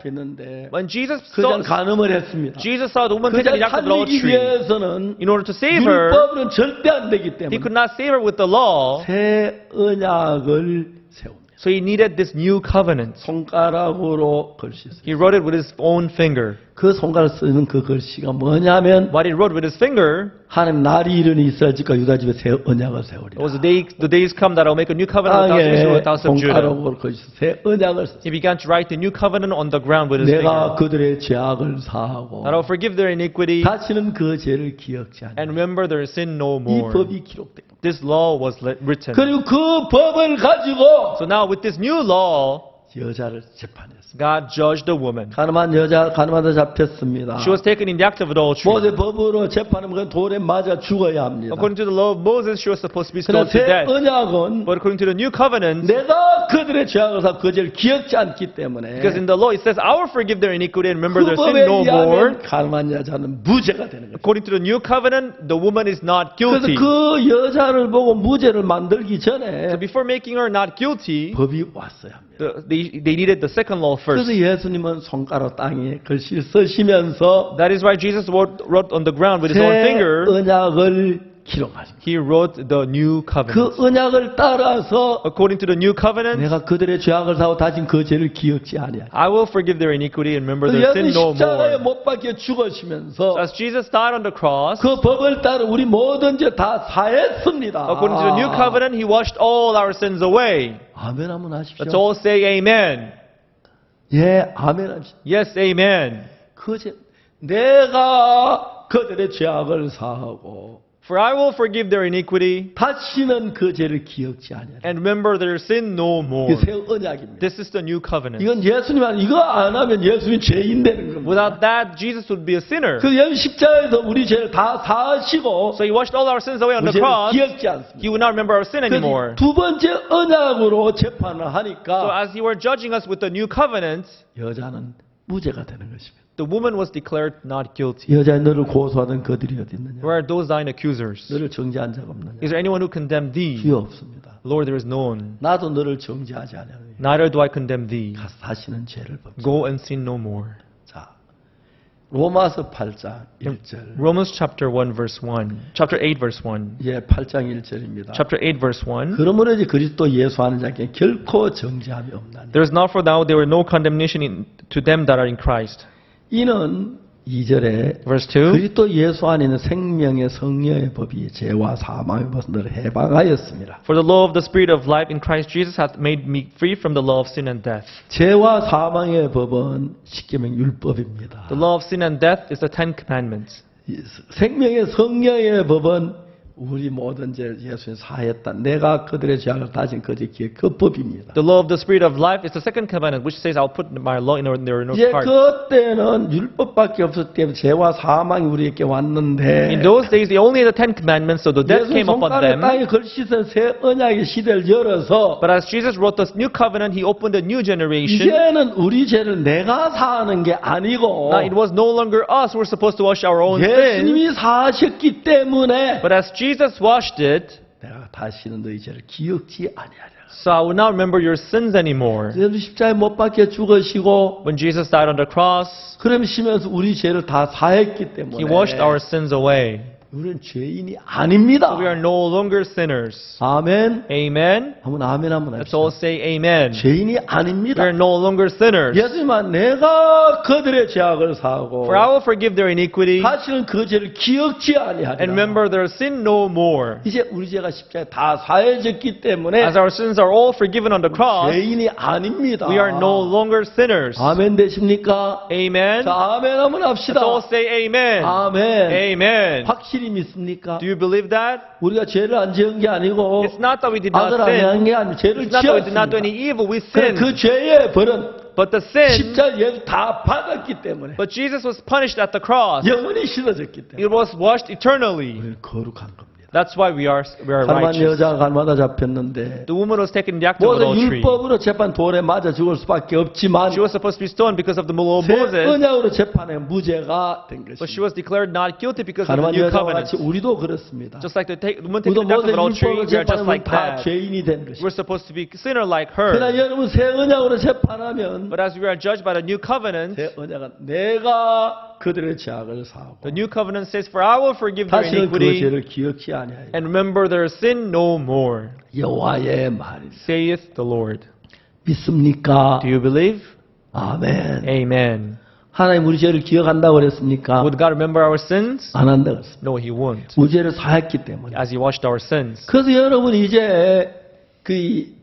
뵀는데 When Jesus 그냥 saw, 간음을 했습니다. Jesus saw the woman 그 taken 자 in the act of 살리기 adultery. 위해서는 In order to save her, 율법으로는 절대 안 되기 he 때문에 could not save her with the law. 새 언약을 세웁니다. So he needed this new covenant. 손가락으로 글씨 써요. He wrote it with his own finger. 그 손가락 쓰는 그 글씨가 뭐냐면 What he wrote with his finger, 하나님 날이 이르니 이스라엘 집과 유다 집에 새 언약을 it 세우리라. was the days come that I'll make a new covenant with the house of Israel, with the house of Judah. 손가락으로 글씨 새 언약을 썼어요. He began to write the new covenant on the ground with his 내가 finger. 그들의 죄악을 사하고 That I'll forgive their iniquity 다시는 그 죄를 기억지 않아. and remember their sin no 이 more. 법이 기록된 겁니다. This law was written. 그리고 그 법을 가지고 So now with this new law, 여자를 재판했습니다. God judged the woman. 가늠한 여자 가늠하다 잡혔습니다. She was taken in the act of adultery. 모세 법으로 재판하면 그 돌에 맞아 죽어야 합니다. According to the law of Moses, she was supposed to be 그러나 stoned to 새 death. 언약은 But according to the new covenant, 내가 그들의 죄악을 사고 그 죄를 기억지 않기 때문에 because in the law it says, I will forgive their iniquity and remember 그 their sin 법에 no more. 의하면 가늠한 여자는 무죄가 되는 거예요. According to the new covenant, the woman is not 그래서 guilty. 그 여자를 보고 무죄를 만들기 So 전에 before making her not guilty, 법이 왔어야 합니다. they needed the second law first. 그래서 예수님은 손가락 땅에 글씨를 쓰시면서 That is why Jesus wrote on the ground with his own 새 finger. 언약을 기록하십니다. He wrote the new 그 covenant. 언약을 따라서 According to the new covenant, 내가 그들의 죄악을 사고 다신 그 죄를 기억지 아니하리. I will forgive their iniquity and remember their sin 예수님 no 십자가에 more. 못 박혀 죽으시면서 As Jesus died on the cross, 그 법을 따라 우리 모든 죄 다 사했습니다. according to the new covenant, he washed all our sins away. 아멘 한번 하십시오. Let's all say amen. 예, 아멘 하십시오. Yes, amen. 그 죄, 내가 그들의 죄악을 사하고 For I will forgive their iniquity 다시는 그 죄를 기억지 아니하리라. and remember their sin no more. 이게 새 언약입니다. This is the new covenant. 이건 예수님 안 이거 안 하면 예수님 죄인 되는 겁니다. Without that, Jesus would be a sinner. 그 예수 십자가에서 우리 죄를 다 사하시고 So he washed all our sins away on 우리 the 죄를 cross. 기억지 않습니다. He would not remember our sin anymore. 두 번째 언약으로 재판을 So 하니까 as he were judging us with the new covenant, 여자는 무죄가 되는 것입니다. the woman was declared not guilty. 여자의 너를 고소하던 그들이 어디 있느냐? Where are those thine accusers? 너를 정죄한 자가 없느냐? Is there anyone who condemned thee? 주여 없습니다. Lord, there is no one. 나도 너를 정죄하지 않으니 Neither do I condemn thee. 가서 다시는 죄를 범치. Go and sin no more. 자, 로마서 8장 1절. Romans chapter 1 verse 1. Chapter 8 verse 1. 예, 8장 1절입니다. Chapter 8 verse 1. 그러므로 이제 그리스도 예수하는 자에게 결코 정죄함이 없나니. There is not for now there were no condemnation to them that are in Christ. 이는 2절에 Verse 2. 그리스도 예수 안에 있는 생명의 성령의 법이 죄와 사망의 법을 너를 해방하였습니다. For the law of the Spirit of life in Christ Jesus hath made me free from the law of sin and death. 죄와 사망의 법은 십계명 율법입니다. The law of sin and death is the Ten Commandments. 이 생명의 성령의 법은 우리 모든 죄를 예수님 사했다. 내가 그들의 죄악을 다신 그들의 기회 그 법입니다. The law of the Spirit of life is the second commandment, which says, "I'll put my law in their 이제 heart." 그때는 율법밖에 없었기 때문에 죄와 사망이 우리에게 왔는데 In those days, they only had the Ten Commandments, so the death 예수 came upon 손가락에 them. 땅에 걸치던 새 언약의 시대를 열어서 But as Jesus wrote the new covenant, He opened a new generation. 이제는 우리 죄를 내가 사하는 게 아니고 Now it was no longer us who were supposed to wash our own sins, 예수님이 사하셨기 때문에 but as Jesus washed it, 내가 다시는 너희 죄를 기억지 아니하리라. so I will not remember your sins anymore. 예수 십자가에 못 박혀 죽으시고 When Jesus died on the cross, 그러시면서 우리 죄를 다 사했기 He 때문에 washed our sins away. 우리는 죄인이 아닙니다. So we are no longer sinners. 아멘. Amen. 한번 아멘 한번 Let's 합시다. all say amen. 죄인이 We 아닙니다. are no longer sinners. 예수님은 내가 그들의 죄악을 사하고 For I will forgive their iniquity 다시는 그 죄를 기억지 and 아니하리라. remember their sin no more. 이제 우리 죄가 십자가에 다 사해졌기 때문에 As our sins are all forgiven on the cross, 죄인이 아닙니다. we are no longer sinners. 아멘 되십니까? Amen. 자, 아멘 한번 합시다. Let's all say amen. 아멘. Amen. 확실히 믿습니까? Do you believe that? 우리가 죄를 안 지은 게 아니고 It's not that we did not 아들 안 sin. 한 게 아니고 죄를 It's not that we did not do 지었습니다. any evil. We 그래, sinned. 그 죄의 벌은 But the sin, 십자가 예수 다 받았기 때문에 but Jesus was punished at the cross. 영원히 씻어졌기 때문에 It was washed eternally. 우리는 거룩한 겁니다. That's why we are 가만 righteous. 여자가 갈마다 잡혔는데 The woman was taken in the act of 모세 adultery. 율법으로 재판 돌에 맞아 죽을 수밖에 없지만 She was supposed to be stoned because of the law of 새 Moses, 언약으로 재판에 무죄가 된 but she 것입니다. was declared not guilty because of the 가만 new 여자와 covenant. 같이 우리도 그렇습니다. Just like the woman taken 우리도 in the act 모세 of adultery, 율법으로 we are just 재판하면 like 다 that. 죄인이 된 것입니다. We're supposed to be sinner like 그러나 her. 여러분 새 언약으로 재판하면 But as we are judged by the new covenant, 새 언약은 내가 그들의 죄악을 사하고 the new covenant says, "For I will forgive their 다시는 그 iniquity 죄를 기억지 아니하여 and remember their sin no more," 여호와의 말이다. saith the Lord. 믿습니까? Do you believe? 아멘. Amen. 하나님 우리 죄를 기억한다고 그랬습니까? Would God remember our sins? 안 한다고 그랬습니다. No, He won't. 우리 죄를 사했기 때문에. As He washed our sins. 그래서 여러분 이제 그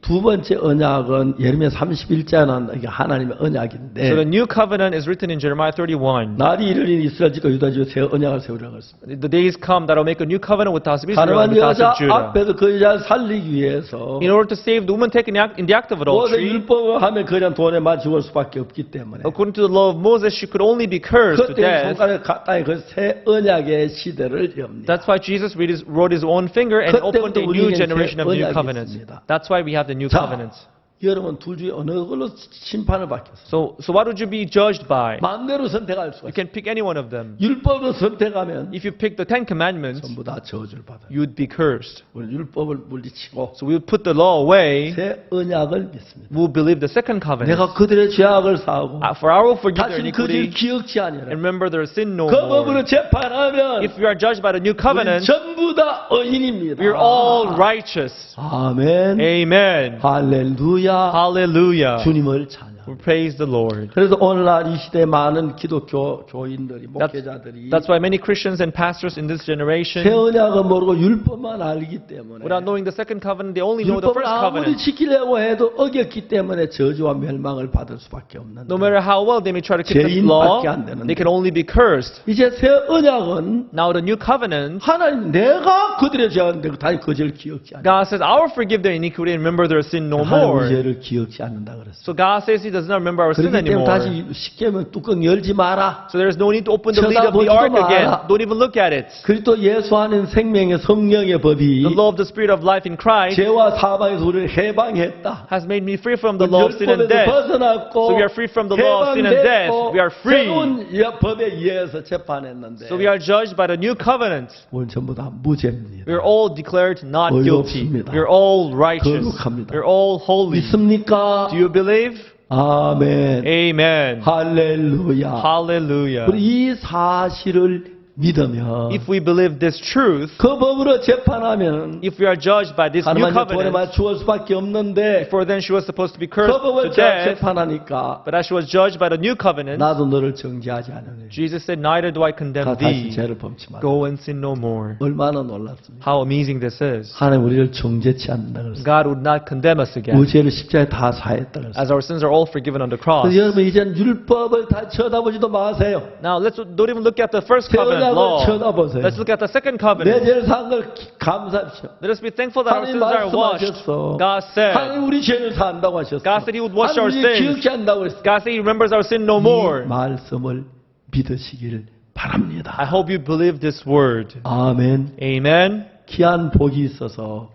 두 번째 언약은 예레미야 31장은 이게 하나님의 So the 언약인데 new covenant is written in Jeremiah 31. 날이 이르니 이스라엘 집과 유다 집에 새 언약을 세우라고 했습니다. The days come that I'll make a new covenant with the house of Israel and 가늠한 with the house 여자 of Judah. 앞에서 그 여자를 살리기 위해서 In order to save the woman taken in the act of 모세 adultery, 율법을 하면 그냥 돈에 맞 죽을 수밖에 없기 때문에 according to the law of Moses, she could only be cursed to 그때 death. 손가락에 땅에 그 새 언약의 시대를 엽니다. That's why Jesus wrote his own finger and opened a 그때부터 new 우리에겐 generation of new 언약이 covenants. 있습니다. That's why we have the new 자, covenants. 여러분 둘 중에 어느 걸로 심판을 받겠어요? So what would you be judged by? 마음대로 선택할 수가 You 있어요. can pick any one of them. 율법으로 선택하면 If you pick the Ten Commandments, 전부 다 저주를 받아요. you'd be cursed. 우리는 율법을 물리치고 So we would put the law away. 새 언약을 믿습니다. We will believe the second covenant. 내가 그들의 죄악을 사하고 For I will forgive their 다시는 그 죄를 iniquity 기억지 and 아니하라. remember their sin no 그 more. 법으로 재판하면 If we are judged by the new 우리는 covenant, 전부 다 의인입니다. we are all righteous. 아멘. Amen. 할렐루야. Hallelujah. 주님을 찬양. 감사합니다. We praise the Lord. 그래서 오늘날 이 시대 많은 기독교 교인들이 목회자들이 That's why many Christians and pastors in this 새 generation, 언약은 모르고 율법만 알기 때문에 without knowing the second covenant, they only know the 율법을 first 아무리 covenant. 지키려고 해도 어겼기 때문에 저주와 멸망을 받을 수밖에 없는데 No matter how well they may try to keep this 죄인밖에 law, 안 되는데. they can only be cursed. 이제 새 언약은 Now the new covenant, 하나님 내가 그들의 죄하는데 다시 그 죄를 기억지 않는다. God says, I will forgive their iniquity and remember their sin no 하나님 more. 죄를 기억지 않는다 그랬어. So God says He does not remember our sin 그렇기 때문에 anymore. 다시 십계명 뚜껑 열지 마라. So there is no need to open the lid of the 쳐다보지도 ark again. 마라. Don't even look at it. 그리스도 예수 안에 생명의 성령의 법이 The law of the Spirit of life in Christ 죄와 사망에서 우리를 해방했다. has made me free from the law of sin and 율법에서 death. 벗어났고 So we are free from the law of sin and death. 해방됐고 We are free. 새로운 법에 의해서 재판했는데 So we are judged by the new covenant. 우리는 전부 다 무죄입니다. We are all declared not guilty. 의롭습니다. We are all righteous. 거룩합니다. We are all holy. 믿습니까? Do you believe? 아멘. Amen. 할렐루야. Hallelujah. 우리 이 사실을 믿으면 If we believe this truth, 그 법으로 재판하면 if we are judged by this new 하나님의 돌에 covenant, 맞 죽을 수밖에 없는데 for then she was supposed to be 그 cursed 법을 to death, 재판하니까 but as she was judged by the new covenant, 나도 너를 정죄하지 않으니 Jesus said, neither do I condemn 가 다시 thee. 죄를 범치 마라. Go and sin no more. 얼마나 놀랍습니까? How amazing this is. 하나님 우리를 정죄치 않는다 그랬어요. God would not condemn us again, 우리 죄를 십자가에 다 사했다 그랬어요. as our sins are all forgiven on the cross. 그래서 여러분 이제는 율법을 다 쳐다보지도 마세요. Now don't even look at the first 새 covenant 언약을 law. 쳐다보세요. Let's look at the second 내 covenant. 죄를 산 걸 감사합시오. Let us be thankful that our 하나님 sins are washed. 말씀하셨어. God said, 하나님 우리 죄를 산다고 하셨어. God said He would wash our 하나님 우리 sins. 기억지 않는다고 했어. God said He remembers our sin no 이 more. 말씀을 믿으시길 바랍니다. I hope you believe this word. 아멘. Amen. 귀한 복이 있어서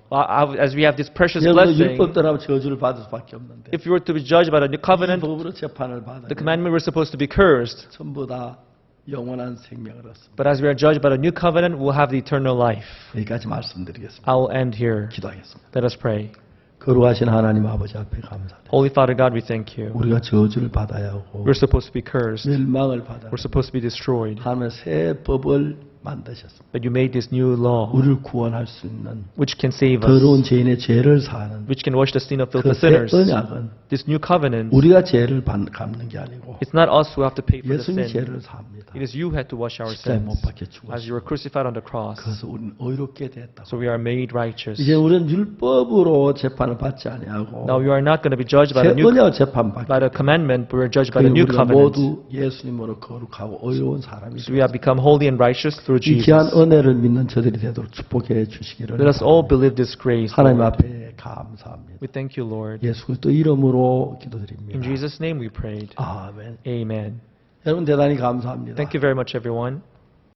As we have this precious 여러분 blessing, 율법대로 저주를 받을 수밖에 없는데 if you were to be judged by the new 이 covenant, 법으로 재판을 받으면 the commandment we're supposed to be cursed. 전부 다 영원한 생명을 얻습니다. But as we are judged by the new covenant, we'll have the eternal life. 여기까지 말씀드리겠습니다. I will end here. 기도하겠습니다. Let us pray. 거룩하신 하나님 아버지 앞에 감사드립니다. Holy Father God, we thank you. 우리가 저주를 받아야 하고 We're supposed to be cursed. 멸망을 받아야 We're supposed to be destroyed. 하나님의 새 법을 만드셨습니다. But you made this new law, 우리를 구원할 수 있는 which can save us, 더러운 죄인의 죄를 사는 which can wash the sin of 그 filthy 새 sinners. 언약은 This new covenant, 우리가 죄를 갚는 게 아니고 it's not us who have to pay for the 예수님이 sin. 죄를 삽니다. It is you who had to wash our 십자가에 sins 못 박혀 as 죽었습니다. you were crucified on the cross. 그래서 우리는 의롭게 됐다. So we are made righteous. 이제 우리는 율법으로 재판을 받지 아니하고 Now we are not going to be judged 새 by the new 언약 재판받기. by the commandment, but we are judged by the 그리고 new 우리가 covenant. 모두 예수님으로 거룩하고 의로운 사람이 So we have become holy and righteous through 이 귀한 Jesus. 은혜를 믿는 저들이 되도록 축복해 주시기를 Let us all believe this grace. 하나님 Lord. 앞에 감사합니다. We thank you, Lord. 예수 그리스도 이름으로 In 기도드립니다. Jesus' name we prayed. 아멘. Amen. 여러분 대단히 감사합니다. Thank you very much, everyone.